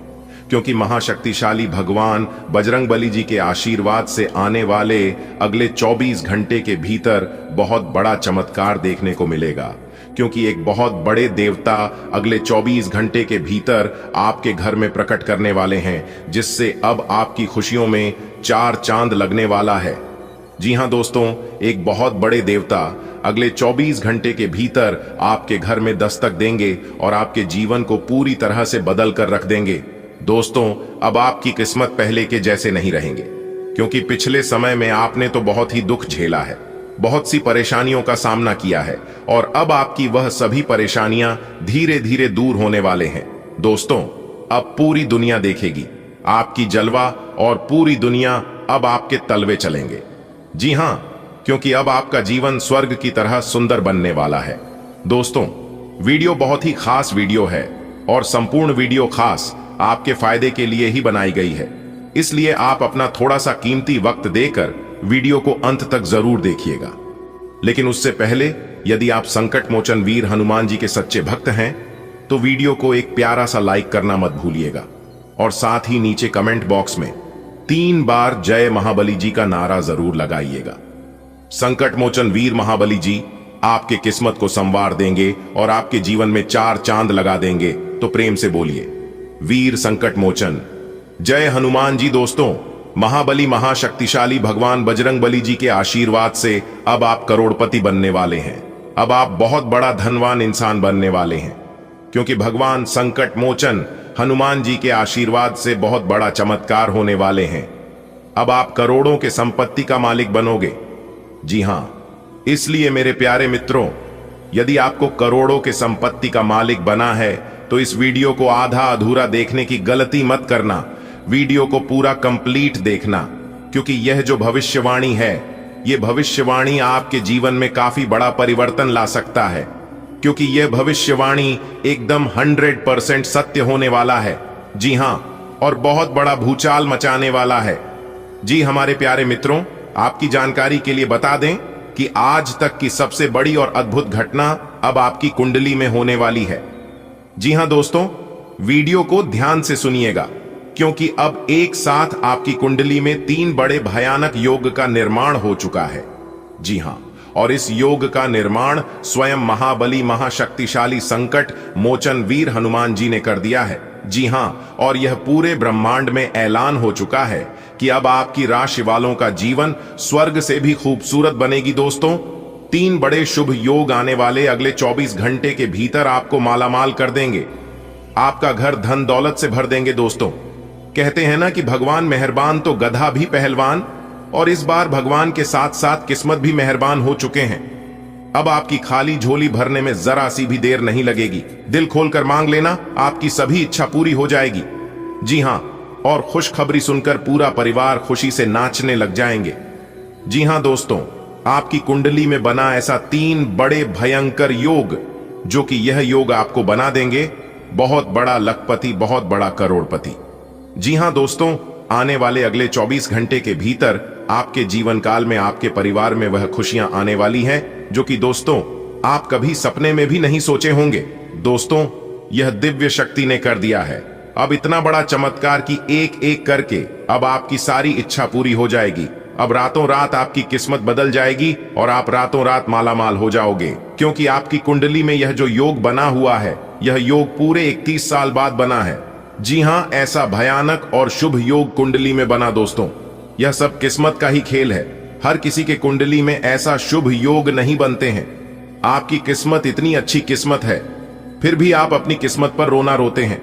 क्योंकि महाशक्तिशाली भगवान बजरंगबली जी के आशीर्वाद से आने वाले अगले 24 घंटे के भीतर बहुत बड़ा चमत्कार देखने को मिलेगा। क्योंकि एक बहुत बड़े देवता अगले 24 घंटे के भीतर आपके घर में प्रकट करने वाले हैं, जिससे अब आपकी खुशियों में 4 चांद लगने वाला है। जी हां दोस्तों, एक बहुत बड़े देवता अगले 24 घंटे के भीतर आपके घर में दस्तक देंगे और आपके जीवन को पूरी तरह से बदल कर रख देंगे। दोस्तों, अब आपकी किस्मत पहले के जैसे नहीं रहेंगे, क्योंकि पिछले समय में आपने तो बहुत ही दुख झेला है, बहुत सी परेशानियों का सामना किया है और अब आपकी वह सभी परेशानियां धीरे धीरे दूर होने वाले हैं। दोस्तों, अब पूरी दुनिया देखेगी आपकी जलवा और पूरी दुनिया अब आपके तलवे चलेंगे। जी हां, क्योंकि अब आपका जीवन स्वर्ग की तरह सुंदर बनने वाला है। दोस्तों, वीडियो बहुत ही खास वीडियो है और संपूर्ण वीडियो खास आपके फायदे के लिए ही बनाई गई है, इसलिए आप अपना थोड़ा सा कीमती वक्त देकर वीडियो को अंत तक जरूर देखिएगा। लेकिन उससे पहले, यदि आप संकट मोचन वीर हनुमान जी के सच्चे भक्त हैं तो वीडियो को एक प्यारा सा लाइक करना मत भूलिएगा और साथ ही नीचे कमेंट बॉक्स में 3 बार जय महाबली जी का नारा जरूर लगाइएगा। संकट मोचन वीर महाबली जी आपके किस्मत को संवार देंगे और आपके जीवन में 4 चांद लगा देंगे। तो प्रेम से बोलिए, वीर संकट मोचन जय हनुमान जी। दोस्तों, महाबली महाशक्तिशाली भगवान बजरंगबली जी के आशीर्वाद से अब आप करोड़पति बनने वाले हैं। अब आप बहुत बड़ा धनवान इंसान बनने वाले हैं, क्योंकि भगवान संकट मोचन हनुमान जी के आशीर्वाद से बहुत बड़ा चमत्कार होने वाले हैं। अब आप करोड़ों के संपत्ति का मालिक बनोगे। जी हां, इसलिए मेरे प्यारे मित्रों, यदि आपको करोड़ों के संपत्ति का मालिक बना है तो इस वीडियो को आधा अधूरा देखने की गलती मत करना। वीडियो को पूरा कंप्लीट देखना, क्योंकि यह जो भविष्यवाणी है, यह भविष्यवाणी आपके जीवन में काफी बड़ा परिवर्तन ला सकता है, क्योंकि यह भविष्यवाणी एकदम 100% सत्य होने वाला है। जी हां, और बहुत बड़ा भूचाल मचाने वाला है। जी हमारे प्यारे मित्रों, आपकी जानकारी के लिए बता दें कि आज तक की सबसे बड़ी और अद्भुत घटना अब आपकी कुंडली में होने वाली है। जी हां दोस्तों, वीडियो को ध्यान से सुनिएगा, क्योंकि अब एक साथ आपकी कुंडली में 3 बड़े भयानक योग का निर्माण हो चुका है। जी हां, और इस योग का निर्माण स्वयं महाबली महाशक्तिशाली संकट मोचन वीर हनुमान जी ने कर दिया है। जी हां, और यह पूरे ब्रह्मांड में ऐलान हो चुका है कि अब आपकी राशि वालों का जीवन स्वर्ग से भी खूबसूरत बनेगी। दोस्तों, 3 बड़े शुभ योग आने वाले अगले 24 घंटे के भीतर आपको मालामाल कर देंगे। आपका घर धन दौलत से भर देंगे। दोस्तों, कहते हैं ना कि भगवान मेहरबान तो गधा भी पहलवान, और इस बार भगवान के साथ साथ किस्मत भी मेहरबान हो चुके हैं। अब आपकी खाली झोली भरने में जरा सी भी देर नहीं लगेगी। दिल खोलकर मांग लेना, आपकी सभी इच्छा पूरी हो जाएगी। जी हां, और खुशखबरी सुनकर पूरा परिवार खुशी से नाचने लग जाएंगे। जी हां दोस्तों, आपकी कुंडली में बना ऐसा 3 बड़े भयंकर योग, जो कि यह योग आपको बना देंगे बहुत बड़ा लखपति, बहुत बड़ा करोड़पति। जी हां दोस्तों, आने वाले अगले 24 घंटे के भीतर आपके जीवन काल में आपके परिवार में वह खुशियां आने वाली हैं, जो कि दोस्तों आप कभी सपने में भी नहीं सोचे होंगे। दोस्तों, यह दिव्य शक्ति ने कर दिया है। अब इतना बड़ा चमत्कार कि एक एक करके अब आपकी सारी इच्छा पूरी हो जाएगी। अब रातों रात आपकी किस्मत बदल जाएगी और आप रातों रात मालामाल हो जाओगे, क्योंकि आपकी कुंडली में यह जो योग बना हुआ है, यह योग पूरे 31 साल बाद बना है। जी हां, ऐसा भयानक और शुभ योग कुंडली में बना। दोस्तों, यह सब किस्मत का ही खेल है। हर किसी के कुंडली में ऐसा शुभ योग नहीं बनते हैं। आपकी किस्मत इतनी अच्छी किस्मत है, फिर भी आप अपनी किस्मत पर रोना रोते हैं।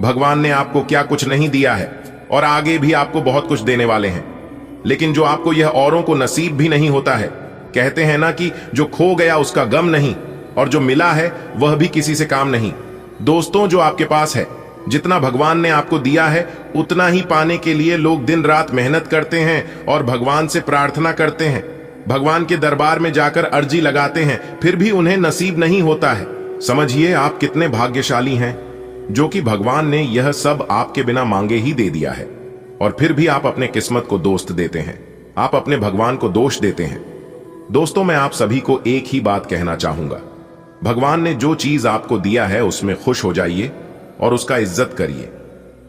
भगवान ने आपको क्या कुछ नहीं दिया है और आगे भी आपको बहुत कुछ देने वाले हैं, लेकिन जो आपको यह औरों को नसीब भी नहीं होता है। कहते हैं ना कि जो खो गया उसका गम नहीं, और जो मिला है वह भी किसी से काम नहीं। दोस्तों, जो आपके पास है, जितना भगवान ने आपको दिया है, उतना ही पाने के लिए लोग दिन रात मेहनत करते हैं और भगवान से प्रार्थना करते हैं, भगवान के दरबार में जाकर अर्जी लगाते हैं, फिर भी उन्हें नसीब नहीं होता है। समझिए आप कितने भाग्यशाली हैं, जो कि भगवान ने यह सब आपके बिना मांगे ही दे दिया है, और फिर भी आप अपने किस्मत को दोष देते हैं, आप अपने भगवान को दोष देते हैं। दोस्तों, मैं आप सभी को एक ही बात कहना चाहूंगा, भगवान ने जो चीज आपको दिया है उसमें खुश हो जाइए और उसका इज्जत करिए,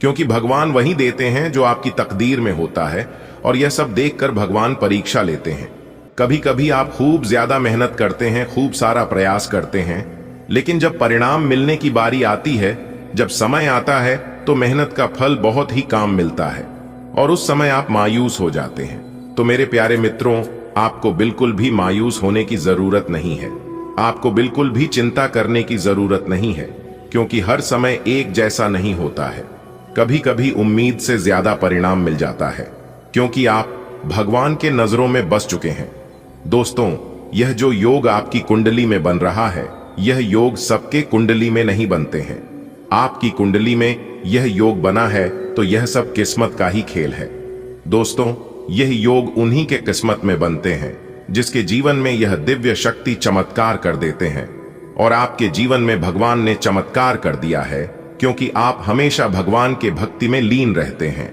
क्योंकि भगवान वही देते हैं जो आपकी तकदीर में होता है, और यह सब देखकर भगवान परीक्षा लेते हैं। कभी कभी आप खूब ज्यादा मेहनत करते हैं, खूब सारा प्रयास करते हैं, लेकिन जब परिणाम मिलने की बारी आती है, जब समय आता है, तो मेहनत का फल बहुत ही काम मिलता है और उस समय आप मायूस हो जाते हैं। तो मेरे प्यारे मित्रों, आपको बिल्कुल भी मायूस होने की जरूरत नहीं है। आपको बिल्कुल भी चिंता करने की जरूरत नहीं है, क्योंकि हर समय एक जैसा नहीं होता है। कभी कभी उम्मीद से ज्यादा परिणाम मिल जाता है, क्योंकि आप भगवान के नजरों में बस चुके हैं। दोस्तों, यह जो योग आपकी कुंडली में बन रहा है, यह योग सबके कुंडली में नहीं बनते हैं। आपकी कुंडली में यह योग बना है तो यह सब किस्मत का ही खेल है। दोस्तों, यह योग उन्हीं के किस्मत में बनते हैं जिसके जीवन में यह दिव्य शक्ति चमत्कार कर देते हैं। और आपके जीवन में भगवान ने चमत्कार कर दिया है, क्योंकि आप हमेशा भगवान के भक्ति में लीन रहते हैं।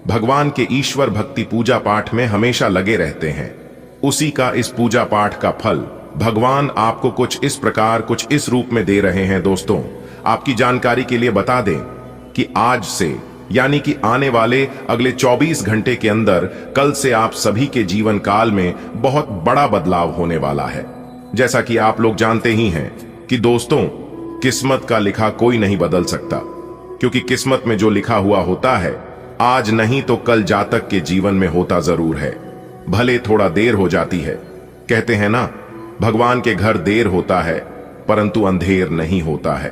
भगवान के ईश्वर भक्ति पूजा पाठ में हमेशा लगे रहते हैं। उसी का इस पूजा पाठ का फल भगवान आपको कुछ इस प्रकार, कुछ इस रूप में दे रहे हैं। दोस्तों, आपकी जानकारी के लिए बता दें कि आज से, यानी कि आने वाले अगले 24 घंटे के अंदर, कल से आप सभी के जीवन काल में बहुत बड़ा बदलाव होने वाला है। जैसा कि आप लोग जानते ही हैं कि दोस्तों, किस्मत का लिखा कोई नहीं बदल सकता, क्योंकि किस्मत में जो लिखा हुआ होता है, आज नहीं तो कल जातक के जीवन में होता जरूर है। भले थोड़ा देर हो जाती है। कहते हैं ना, भगवान के घर देर होता है परंतु अंधेर नहीं होता है।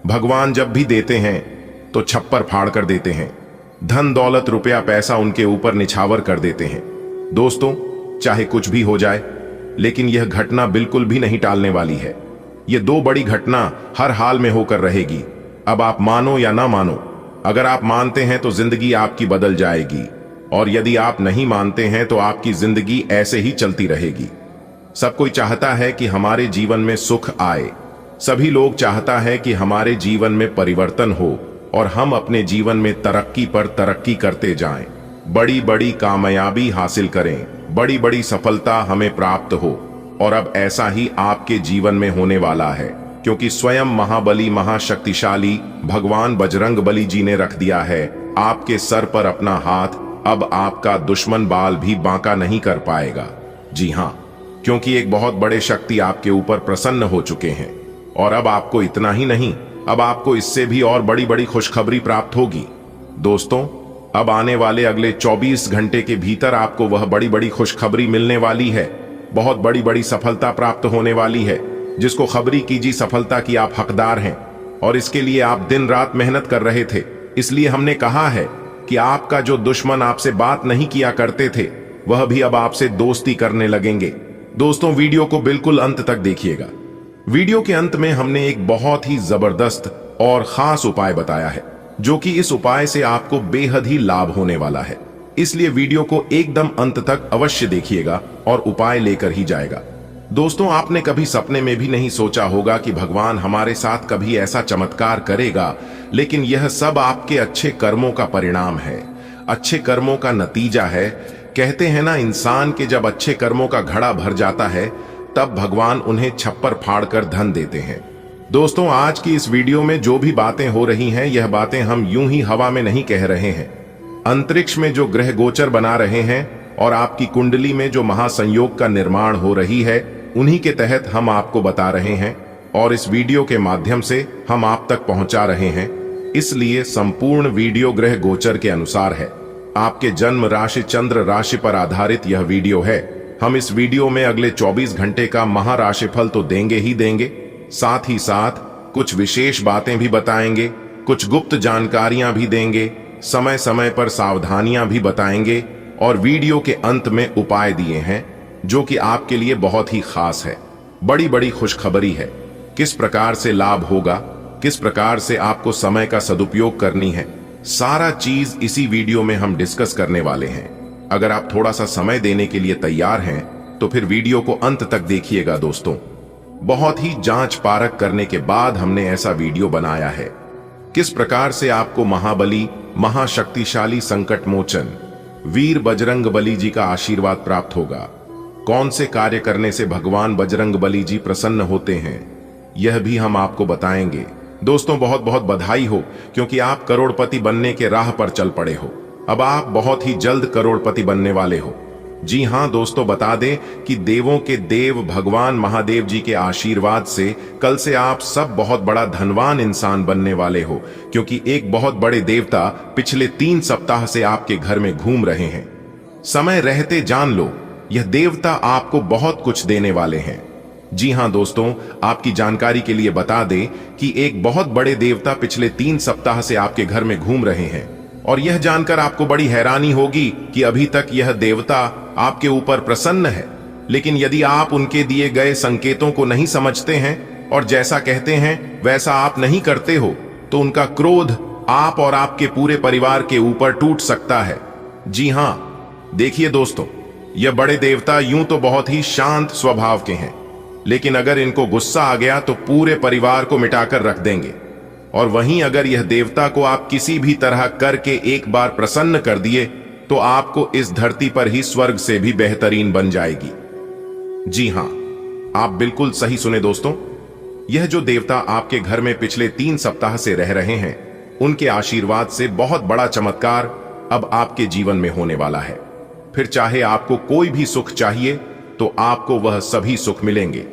भगवान जब भी देते हैं तो छप्पर फाड़ कर देते हैं। धन दौलत रुपया पैसा उनके ऊपर निछावर कर देते हैं। दोस्तों, चाहे कुछ भी हो जाए, लेकिन यह घटना बिल्कुल भी नहीं टालने वाली है। यह दो बड़ी घटना हर हाल में होकर रहेगी। अब आप मानो या ना मानो, अगर आप मानते हैं तो जिंदगी आपकी बदल जाएगी, और यदि आप नहीं मानते हैं तो आपकी जिंदगी ऐसे ही चलती रहेगी। सब कोई चाहता है कि हमारे जीवन में सुख आए। सभी लोग चाहता है कि हमारे जीवन में परिवर्तन हो और हम अपने जीवन में तरक्की पर तरक्की करते जाएं, बड़ी बड़ी कामयाबी हासिल करें, बड़ी बड़ी सफलता हमें प्राप्त हो। और अब ऐसा ही आपके जीवन में होने वाला है, क्योंकि स्वयं महाबली महाशक्तिशाली भगवान बजरंग बली जी ने रख दिया है आपके सर पर अपना हाथ। अब आपका दुश्मन बाल भी बांका नहीं कर पाएगा। जी हां, क्योंकि एक बहुत बड़े शक्ति आपके ऊपर प्रसन्न हो चुके हैं। और अब आपको इतना ही नहीं, अब आपको इससे भी और बड़ी बड़ी खुशखबरी प्राप्त होगी। दोस्तों, अब आने वाले अगले 24 घंटे के भीतर आपको वह बड़ी बड़ी खुशखबरी मिलने वाली है। बहुत बड़ी बड़ी सफलता प्राप्त होने वाली है, जिसको खबरी कीजिए सफलता की आप हकदार हैं। और इसके लिए आप दिन रात मेहनत कर रहे थे। इसलिए हमने कहा है कि आपका जो दुश्मन आपसे बात नहीं किया करते थे, वह भी अब आपसे दोस्ती करने लगेंगे। दोस्तों, वीडियो को बिल्कुल अंत तक देखिएगा। वीडियो के अंत में हमने एक बहुत ही जबरदस्त और खास उपाय बताया है, जो कि इस उपाय से आपको बेहद ही लाभ होने वाला है। इसलिए वीडियो को एकदम अंत तक अवश्य देखिएगा और उपाय लेकर ही जाएगा। दोस्तों, आपने कभी सपने में भी नहीं सोचा होगा कि भगवान हमारे साथ कभी ऐसा चमत्कार करेगा, लेकिन यह सब आपके अच्छे कर्मों का परिणाम है, अच्छे कर्मों का नतीजा है। कहते हैं ना, इंसान के जब अच्छे कर्मों का घड़ा भर जाता है, तब भगवान उन्हें छप्पर फाड़ कर धन देते हैं। दोस्तों, आज की इस वीडियो में जो भी बातें हो रही हैं, यह बातें हम यूं ही हवा में नहीं कह रहे हैं। अंतरिक्ष में जो ग्रह गोचर बना रहे हैं और आपकी कुंडली में जो महासंयोग का निर्माण हो रही है, उन्हीं के तहत हम आपको बता रहे हैं और इस वीडियो के माध्यम से हम आप तक पहुंचा रहे हैं। इसलिए संपूर्ण वीडियो ग्रह गोचर के अनुसार है। आपके जन्म राशि चंद्र राशि पर आधारित यह वीडियो है। हम इस वीडियो में अगले 24 घंटे का महाराशिफल तो देंगे ही देंगे, साथ ही साथ कुछ विशेष बातें भी बताएंगे, कुछ गुप्त जानकारियां भी देंगे, समय समय पर सावधानियां भी बताएंगे और वीडियो के अंत में उपाय दिए हैं जो कि आपके लिए बहुत ही खास है। बड़ी बड़ी खुशखबरी है। किस प्रकार से लाभ होगा, किस प्रकार से आपको समय का सदुपयोग करनी है, सारा चीज इसी वीडियो में हम डिस्कस करने वाले हैं। अगर आप थोड़ा सा समय देने के लिए तैयार हैं तो फिर वीडियो को अंत तक देखिएगा। दोस्तों, बहुत ही जांच पारख करने के बाद हमने ऐसा वीडियो बनाया है। किस प्रकार से आपको महाबली महाशक्तिशाली संकट मोचन वीर बजरंग बली जी का आशीर्वाद प्राप्त होगा, कौन से कार्य करने से भगवान बजरंग बली जी प्रसन्न होते हैं, यह भी हम आपको बताएंगे। दोस्तों, बहुत बहुत बधाई हो, क्योंकि आप करोड़पति बनने के राह पर चल पड़े हो। अब आप बहुत ही जल्द करोड़पति बनने वाले हो। जी हां दोस्तों, बता दें कि देवों के देव भगवान महादेव जी के आशीर्वाद से कल से आप सब बहुत बड़ा धनवान इंसान बनने वाले हो, क्योंकि एक बहुत बड़े देवता पिछले 3 सप्ताह से आपके घर में घूम रहे हैं। समय रहते जान लो, यह देवता आपको बहुत कुछ देने वाले हैं। जी हां दोस्तों, आपकी जानकारी के लिए बता दें कि एक बहुत बड़े देवता पिछले 3 सप्ताह से आपके घर में घूम रहे हैं। और यह जानकर आपको बड़ी हैरानी होगी कि अभी तक यह देवता आपके ऊपर प्रसन्न है। लेकिन यदि आप उनके दिए गए संकेतों को नहीं समझते हैं और जैसा कहते हैं वैसा आप नहीं करते हो, तो उनका क्रोध आप और आपके पूरे परिवार के ऊपर टूट सकता है। जी हां, देखिए दोस्तों, यह बड़े देवता यूं तो बहुत ही शांत स्वभाव के हैं, लेकिन अगर इनको गुस्सा आ गया तो पूरे परिवार को मिटाकर रख देंगे। और वहीं अगर यह देवता को आप किसी भी तरह करके एक बार प्रसन्न कर दिए तो आपको इस धरती पर ही स्वर्ग से भी बेहतरीन बन जाएगी। जी हां, आप बिल्कुल सही सुने दोस्तों। यह जो देवता आपके घर में पिछले 3 सप्ताह से रह रहे हैं, उनके आशीर्वाद से बहुत बड़ा चमत्कार अब आपके जीवन में होने वाला है। फिर चाहे आपको कोई भी सुख चाहिए तो आपको वह सभी सुख मिलेंगे।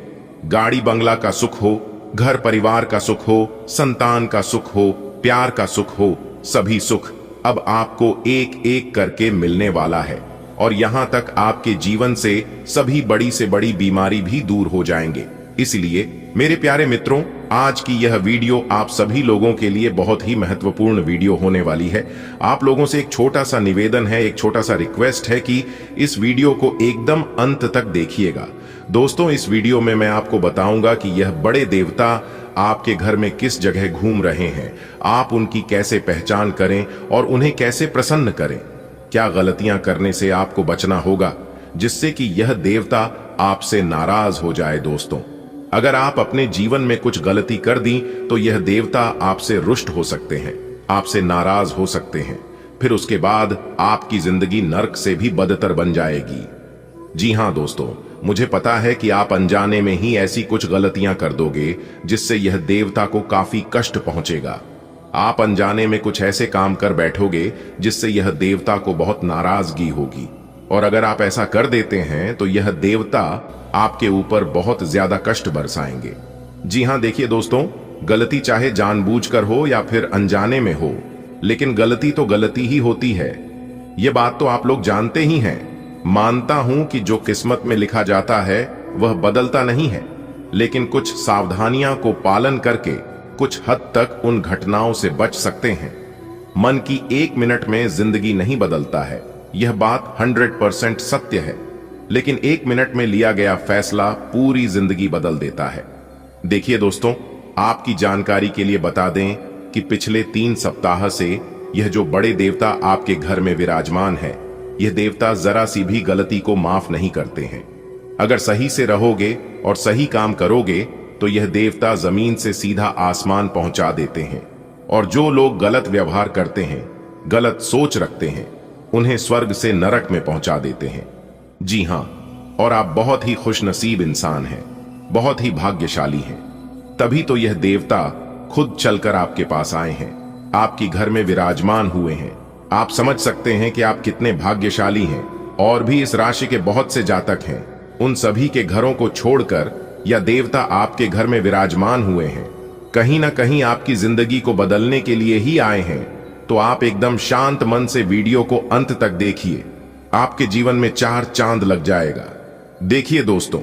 गाड़ी बंगला का सुख हो, घर परिवार का सुख हो, संतान का सुख हो, प्यार का सुख हो, सभी सुख अब आपको एक एक करके मिलने वाला है। और यहां तक आपके जीवन से सभी बड़ी से बड़ी बीमारी भी दूर हो जाएंगे। इसलिए मेरे प्यारे मित्रों, आज की यह वीडियो आप सभी लोगों के लिए बहुत ही महत्वपूर्ण वीडियो होने वाली है। आप लोगों से एक छोटा सा निवेदन है, एक छोटा सा रिक्वेस्ट है कि इस वीडियो को एकदम अंत तक देखिएगा। दोस्तों, इस वीडियो में मैं आपको बताऊंगा कि यह बड़े देवता आपके घर में किस जगह घूम रहे हैं, आप उनकी कैसे पहचान करें और उन्हें कैसे प्रसन्न करें। क्या गलतियां करने से आपको बचना होगा जिससे कि यह देवता आपसे नाराज हो जाए। दोस्तों, अगर आप अपने जीवन में कुछ गलती कर दी तो यह देवता आपसे रुष्ट हो सकते हैं, आपसे नाराज हो सकते हैं। फिर उसके बाद आपकी जिंदगी नर्क से भी बदतर बन जाएगी। जी हां दोस्तों, मुझे पता है कि आप अनजाने में ही ऐसी कुछ गलतियां कर दोगे जिससे यह देवता को काफी कष्ट पहुंचेगा। आप अनजाने में कुछ ऐसे काम कर बैठोगे जिससे यह देवता को बहुत नाराजगी होगी। और अगर आप ऐसा कर देते हैं तो यह देवता आपके ऊपर बहुत ज्यादा कष्ट बरसाएंगे। जी हां, देखिए दोस्तों, गलती चाहे जानबूझकर हो या फिर अनजाने में हो, लेकिन गलती तो गलती ही होती है। यह बात तो आप लोग जानते ही हैं। मानता हूं कि जो किस्मत में लिखा जाता है वह बदलता नहीं है, लेकिन कुछ सावधानियां को पालन करके कुछ हद तक उन घटनाओं से बच सकते हैं। मन की 1 मिनट में जिंदगी नहीं बदलता है, यह बात 100% सत्य है, लेकिन 1 मिनट में लिया गया फैसला पूरी जिंदगी बदल देता है। देखिए दोस्तों, आपकी जानकारी के लिए बता दें कि पिछले 3 सप्ताह से यह जो बड़े देवता आपके घर में विराजमान है, यह देवता जरा सी भी गलती को माफ नहीं करते हैं। अगर सही से रहोगे और सही काम करोगे तो यह देवता जमीन से सीधा आसमान पहुंचा देते हैं। और जो लोग गलत व्यवहार करते हैं, गलत सोच रखते हैं, उन्हें स्वर्ग से नरक में पहुंचा देते हैं। जी हां, और आप बहुत ही खुशनसीब इंसान हैं, बहुत ही भाग्यशाली हैं। तभी तो यह देवता खुद चलकर आपके पास आए हैं, आपकी घर में विराजमान हुए हैं। आप समझ सकते हैं कि आप कितने भाग्यशाली हैं। और भी इस राशि के बहुत से जातक हैं, उन सभी के घरों को छोड़कर या देवता आपके घर में विराजमान हुए हैं, कहीं ना कहीं आपकी जिंदगी को बदलने के लिए ही आए हैं। तो आप एकदम शांत मन से वीडियो को अंत तक देखिए, आपके जीवन में 4 चांद लग जाएगा। देखिए दोस्तों,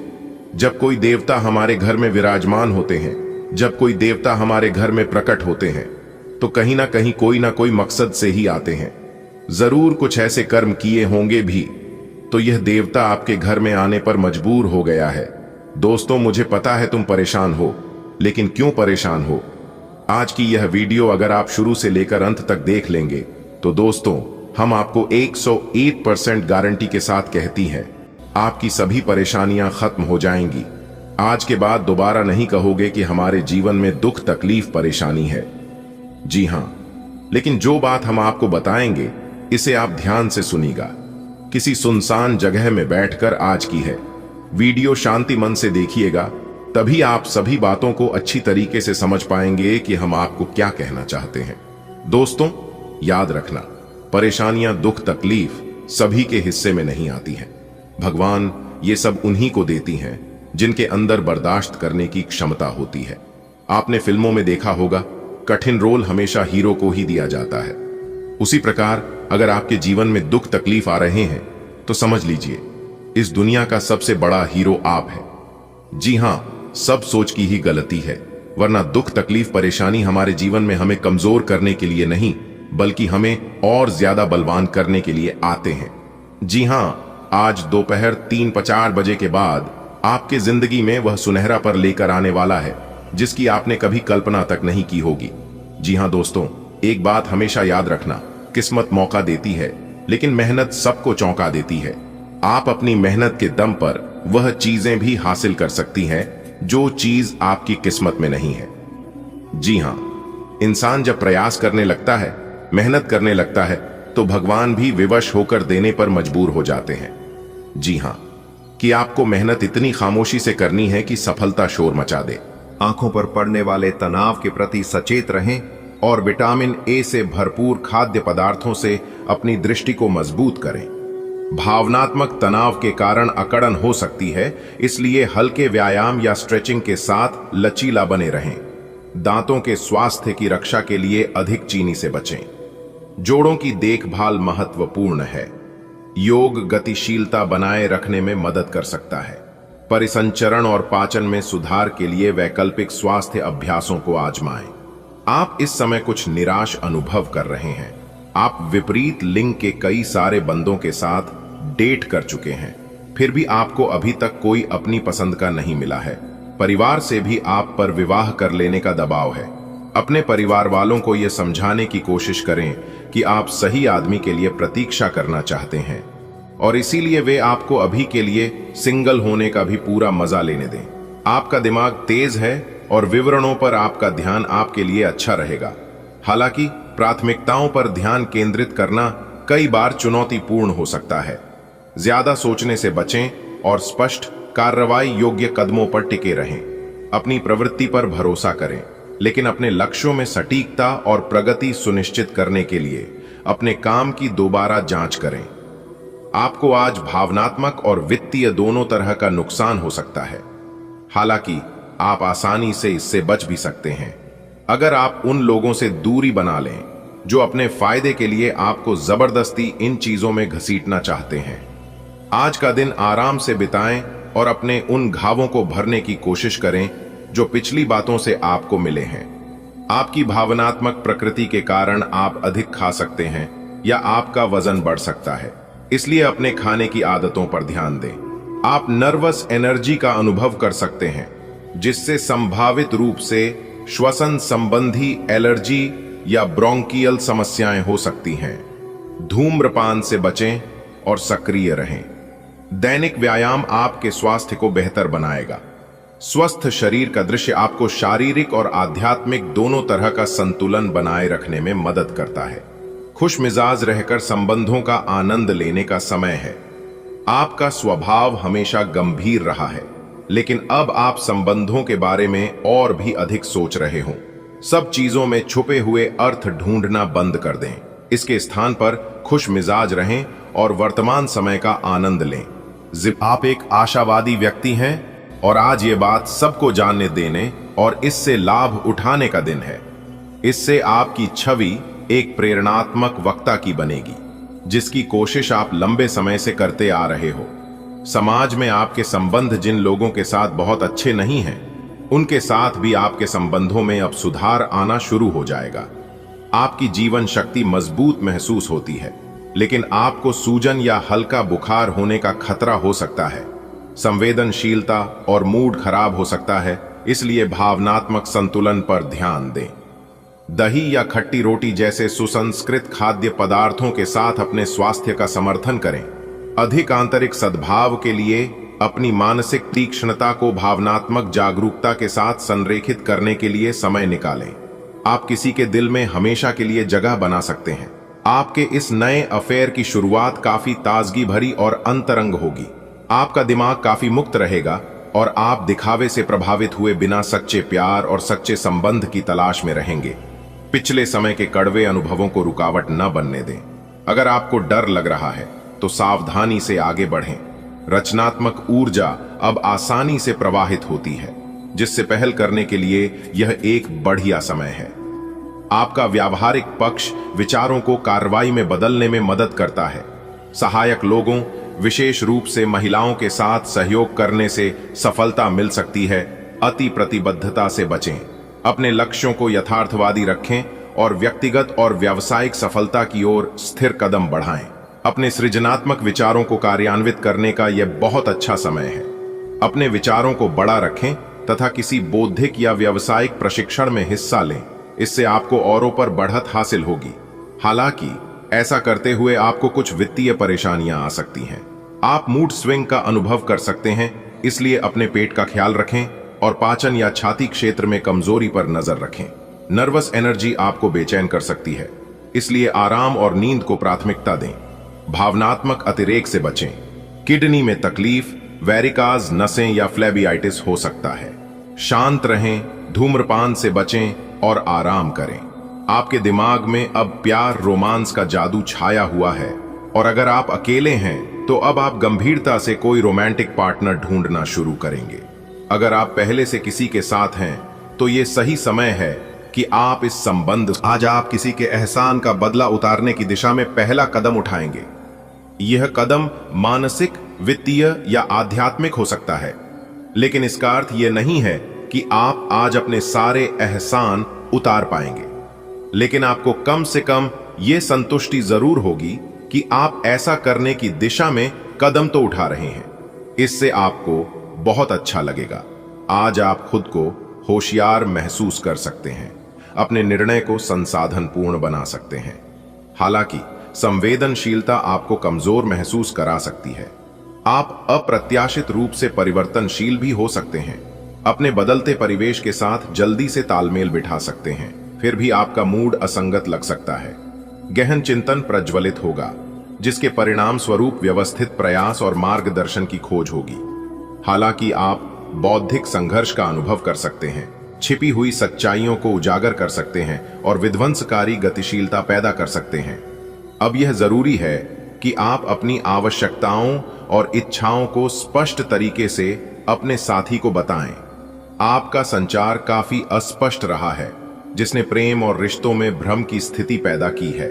जब कोई देवता हमारे घर में विराजमान होते हैं, जब कोई देवता हमारे घर में प्रकट होते हैं, तो कहीं ना कोई मकसद से ही आते हैं। जरूर कुछ ऐसे कर्म किए होंगे भी, तो यह देवता आपके घर में आने पर मजबूर हो गया है। दोस्तों, मुझे पता है तुम परेशान हो, लेकिन क्यों परेशान हो? आज की यह वीडियो अगर आप शुरू से लेकर अंत तक देख लेंगे तो दोस्तों, हम आपको 101% गारंटी के साथ कहती हैं, आपकी सभी परेशानियां खत्म हो जाएंगी। आज के बाद दोबारा नहीं कहोगे कि हमारे जीवन में दुख, तकलीफ, परेशानी है। जी हां, लेकिन जो बात हम आपको बताएंगे इसे आप ध्यान से सुनिएगा। किसी सुनसान जगह में बैठकर आज की है वीडियो शांति मन से देखिएगा, तभी आप सभी बातों को अच्छी तरीके से समझ पाएंगे कि हम आपको क्या कहना चाहते हैं। दोस्तों, याद रखना, परेशानियां, दुख, तकलीफ सभी के हिस्से में नहीं आती हैं। भगवान ये सब उन्हीं को देती हैं जिनके अंदर बर्दाश्त करने की क्षमता होती है। आपने फिल्मों में देखा होगा, कठिन रोल हमेशा हीरो को ही दिया जाता है। उसी प्रकार अगर आपके जीवन में दुख, तकलीफ आ रहे हैं तो समझ लीजिए इस दुनिया का सबसे बड़ा हीरो आप है। जी हाँ, सब सोच की ही गलती है, वरना दुख तकलीफ परेशानी हमारे जीवन में हमें कमजोर करने के लिए नहीं, बल्कि हमें और ज्यादा बलवान करने के लिए आते हैं। जी हाँ, आज दोपहर 3:50 बजे के बाद आपके जिंदगी में वह सुनहरा पर लेकर आने वाला है जिसकी आपने कभी कल्पना तक नहीं की होगी। जी हाँ दोस्तों, एक बात हमेशा याद रखना, किस्मत मौका देती है लेकिन मेहनत सबको चौंका देती है। आप अपनी मेहनत के दम पर वह चीजें भी हासिल कर सकती हैं जो चीज आपकी किस्मत में नहीं है। जी हाँ, इंसान जब प्रयास करने लगता है, मेहनत करने लगता है, तो भगवान भी विवश होकर देने पर मजबूर हो जाते हैं। जी हाँ, कि आपको मेहनत इतनी खामोशी से करनी है कि सफलता शोर मचा दे। आंखों पर पड़ने वाले तनाव के प्रति सचेत रहें और विटामिन ए से भरपूर खाद्य पदार्थों से अपनी दृष्टि को मजबूत करें। भावनात्मक तनाव के कारण अकड़न हो सकती है, इसलिए हल्के व्यायाम या स्ट्रेचिंग के साथ लचीला बने रहें। दांतों के स्वास्थ्य की रक्षा के लिए अधिक चीनी से बचें। जोड़ों की देखभाल महत्वपूर्ण है। योग गतिशीलता बनाए रखने में मदद कर सकता है। परिसंचरण और पाचन में सुधार के लिए वैकल्पिक स्वास्थ्य अभ्यासों को आजमाएं। आप इस समय कुछ निराश अनुभव कर रहे हैं। आप विपरीत लिंग के कई सारे बंदों के साथ डेट कर चुके हैं, फिर भी आपको अभी तक कोई अपनी पसंद का नहीं मिला है। परिवार से भी आप पर विवाह कर लेने का दबाव है। अपने परिवार वालों को यह समझाने की कोशिश करें कि आप सही आदमी के लिए प्रतीक्षा करना चाहते हैं और इसीलिए वे आपको अभी के लिए सिंगल होने का भी पूरा मजा लेने दें। आपका दिमाग तेज है और विवरणों पर आपका ध्यान आपके लिए अच्छा रहेगा। हालांकि प्राथमिकताओं पर ध्यान केंद्रित करना कई बार चुनौतीपूर्ण हो सकता है। ज्यादा सोचने से बचें और स्पष्ट कार्रवाई योग्य कदमों पर टिके रहें। अपनी प्रवृत्ति पर भरोसा करें, लेकिन अपने लक्ष्यों में सटीकता और प्रगति सुनिश्चित करने के लिए अपने काम की दोबारा जांच करें। आपको आज भावनात्मक और वित्तीय दोनों तरह का नुकसान हो सकता है। हालांकि आप आसानी से इससे बच भी सकते हैं अगर आप उन लोगों से दूरी बना लें जो अपने फायदे के लिए आपको जबरदस्ती इन चीजों में घसीटना चाहते हैं। आज का दिन आराम से बिताएं और अपने उन घावों को भरने की कोशिश करें जो पिछली बातों से आपको मिले हैं। आपकी भावनात्मक प्रकृति के कारण आप अधिक खा सकते हैं या आपका वजन बढ़ सकता है, इसलिए अपने खाने की आदतों पर ध्यान दें। आप नर्वस एनर्जी का अनुभव कर सकते हैं, जिससे संभावित रूप से श्वसन संबंधी एलर्जी या ब्रोंकियल समस्याएं हो सकती हैं। धूम्रपान से बचें और सक्रिय रहें। दैनिक व्यायाम आपके स्वास्थ्य को बेहतर बनाएगा। स्वस्थ शरीर का दृश्य आपको शारीरिक और आध्यात्मिक दोनों तरह का संतुलन बनाए रखने में मदद करता है। खुश मिजाज रहकर संबंधों का आनंद लेने का समय है। आपका स्वभाव हमेशा गंभीर रहा है, लेकिन अब आप संबंधों के बारे में और भी अधिक सोच रहे हो। सब चीजों में छुपे हुए अर्थ ढूंढना बंद कर दें। इसके स्थान पर खुश मिजाज रहें और वर्तमान समय का आनंद लें। आप एक आशावादी व्यक्ति हैं और आज ये बात सबको जानने देने और इससे लाभ उठाने का दिन है। इससे आपकी छवि एक प्रेरणात्मक वक्ता की बनेगी, जिसकी कोशिश आप लंबे समय से करते आ रहे हो। समाज में आपके संबंध जिन लोगों के साथ बहुत अच्छे नहीं हैं, उनके साथ भी आपके संबंधों में अब सुधार आना शुरू हो जाएगा। आपकी जीवन शक्ति मजबूत महसूस होती है, लेकिन आपको सूजन या हल्का बुखार होने का खतरा हो सकता है। संवेदनशीलता और मूड खराब हो सकता है, इसलिए भावनात्मक संतुलन पर ध्यान दें। दही या खट्टी रोटी जैसे सुसंस्कृत खाद्य पदार्थों के साथ अपने स्वास्थ्य का समर्थन करें। अधिक आंतरिक सद्भाव के लिए अपनी मानसिक तीक्ष्णता को भावनात्मक जागरूकता के साथ संरेखित करने के लिए समय निकालें। आप किसी के दिल में हमेशा के लिए जगह बना सकते हैं। आपके इस नए अफेयर की शुरुआत काफी ताजगी भरी और अंतरंग होगी। आपका दिमाग काफी मुक्त रहेगा और आप दिखावे से प्रभावित हुए बिना सच्चे प्यार और सच्चे संबंध की तलाश में रहेंगे। पिछले समय के कड़वे अनुभवों को रुकावट न बनने दें। अगर आपको डर लग रहा है तो सावधानी से आगे बढ़ें। रचनात्मक ऊर्जा अब आसानी से प्रवाहित होती है, जिससे पहल करने के लिए यह एक बढ़िया समय है। आपका व्यावहारिक पक्ष विचारों को कार्रवाई में बदलने में मदद करता है। सहायक लोगों विशेष रूप से महिलाओं के साथ सहयोग करने से सफलता मिल सकती है। अति प्रतिबद्धता से बचें, अपने लक्ष्यों को यथार्थवादी रखें और व्यक्तिगत और व्यावसायिक सफलता की ओर स्थिर कदम बढ़ाएं। अपने सृजनात्मक विचारों को कार्यान्वित करने का यह बहुत अच्छा समय है। अपने विचारों को बड़ा रखें तथा किसी बौद्धिक या व्यावसायिक प्रशिक्षण में हिस्सा लें। इससे आपको औरों पर बढ़त हासिल होगी। हालांकि ऐसा करते हुए आपको कुछ वित्तीय परेशानियां आ सकती हैं। आप मूड स्विंग का अनुभव कर सकते हैं, इसलिए अपने पेट का ख्याल रखें और पाचन या छाती क्षेत्र में कमजोरी पर नजर रखें। नर्वस एनर्जी आपको बेचैन कर सकती है, इसलिए आराम और नींद को प्राथमिकता दें। भावनात्मक अतिरेक से बचें। किडनी में तकलीफ, वेरिकाज नसें या फ्लेबियाइटिस हो सकता है। शांत रहें, धूम्रपान से बचें और आराम करें। आपके दिमाग में अब प्यार रोमांस का जादू छाया हुआ है और अगर आप अकेले हैं तो अब आप गंभीरता से कोई रोमांटिक पार्टनर ढूंढना शुरू करेंगे। अगर आप पहले से किसी के साथ हैं तो ये सही समय है कि आप इस संबंध आज आप किसी के एहसान का बदला उतारने की दिशा में पहला कदम उठाएंगे। यह कदम मानसिक, वित्तीय या आध्यात्मिक हो सकता है, लेकिन इसका अर्थ यह नहीं है कि आप आज अपने सारे एहसान उतार पाएंगे। लेकिन आपको कम से कम यह संतुष्टि जरूर होगी कि आप ऐसा करने की दिशा में कदम तो उठा रहे हैं। इससे आपको बहुत अच्छा लगेगा। आज आप खुद को होशियार महसूस कर सकते हैं, अपने निर्णय को संसाधनपूर्ण बना सकते हैं। हालांकि संवेदनशीलता आपको कमजोर महसूस करा सकती है। आप अप्रत्याशित रूप से परिवर्तनशील भी हो सकते हैं। अपने बदलते परिवेश के साथ जल्दी से तालमेल बिठा सकते हैं, फिर भी आपका मूड असंगत लग सकता है। गहन चिंतन प्रज्वलित होगा, जिसके परिणाम स्वरूप व्यवस्थित प्रयास और मार्गदर्शन की खोज होगी। हालांकि आप बौद्धिक संघर्ष का अनुभव कर सकते हैं, छिपी हुई सच्चाइयों को उजागर कर सकते हैं और विध्वंसकारी गतिशीलता पैदा कर सकते हैं। अब यह जरूरी है कि आप अपनी आवश्यकताओं और इच्छाओं को स्पष्ट तरीके से अपने साथी को बताएं। आपका संचार काफी अस्पष्ट रहा है, जिसने प्रेम और रिश्तों में भ्रम की स्थिति पैदा की है।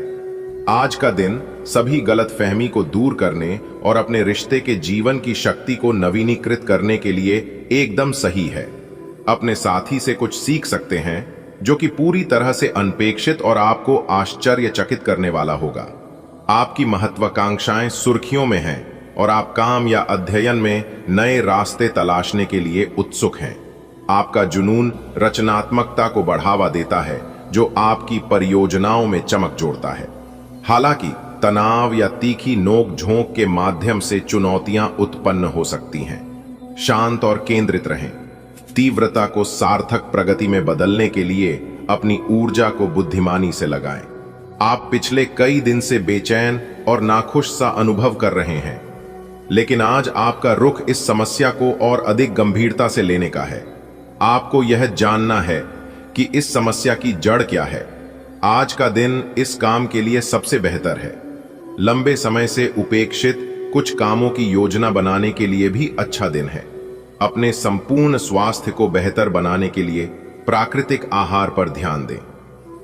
आज का दिन सभी गलतफहमी को दूर करने और अपने रिश्ते के जीवन की शक्ति को नवीनीकृत करने के लिए एकदम सही है। अपने साथी से कुछ सीख सकते हैं जो कि पूरी तरह से अनपेक्षित और आपको आश्चर्यचकित करने वाला होगा। आपकी महत्वाकांक्षाएं सुर्खियों में हैं और आप काम या अध्ययन में नए रास्ते तलाशने के लिए उत्सुक हैं। आपका जुनून रचनात्मकता को बढ़ावा देता है, जो आपकी परियोजनाओं में चमक जोड़ता है। हालांकि तनाव या तीखी नोक झोंक के माध्यम से चुनौतियां उत्पन्न हो सकती हैं। शांत और केंद्रित रहें। तीव्रता को सार्थक प्रगति में बदलने के लिए अपनी ऊर्जा को बुद्धिमानी से लगाएं। आप पिछले कई दिन से बेचैन और नाखुश सा अनुभव कर रहे हैं, लेकिन आज आपका रुख इस समस्या को और अधिक गंभीरता से लेने का है। आपको यह जानना है कि इस समस्या की जड़ क्या है। आज का दिन इस काम के लिए सबसे बेहतर है। लंबे समय से उपेक्षित कुछ कामों की योजना बनाने के लिए भी अच्छा दिन है। अपने संपूर्ण स्वास्थ्य को बेहतर बनाने के लिए प्राकृतिक आहार पर ध्यान दें।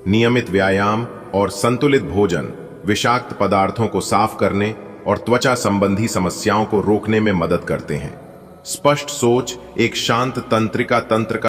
नियमित व्यायाम और संतुलित भोजन विषाक्त पदार्थों को साफ करने और त्वचा संबंधी समस्याओं को रोकने में मदद करते हैं। स्पष्ट सोच एक शांत तंत्रिका तंत्र का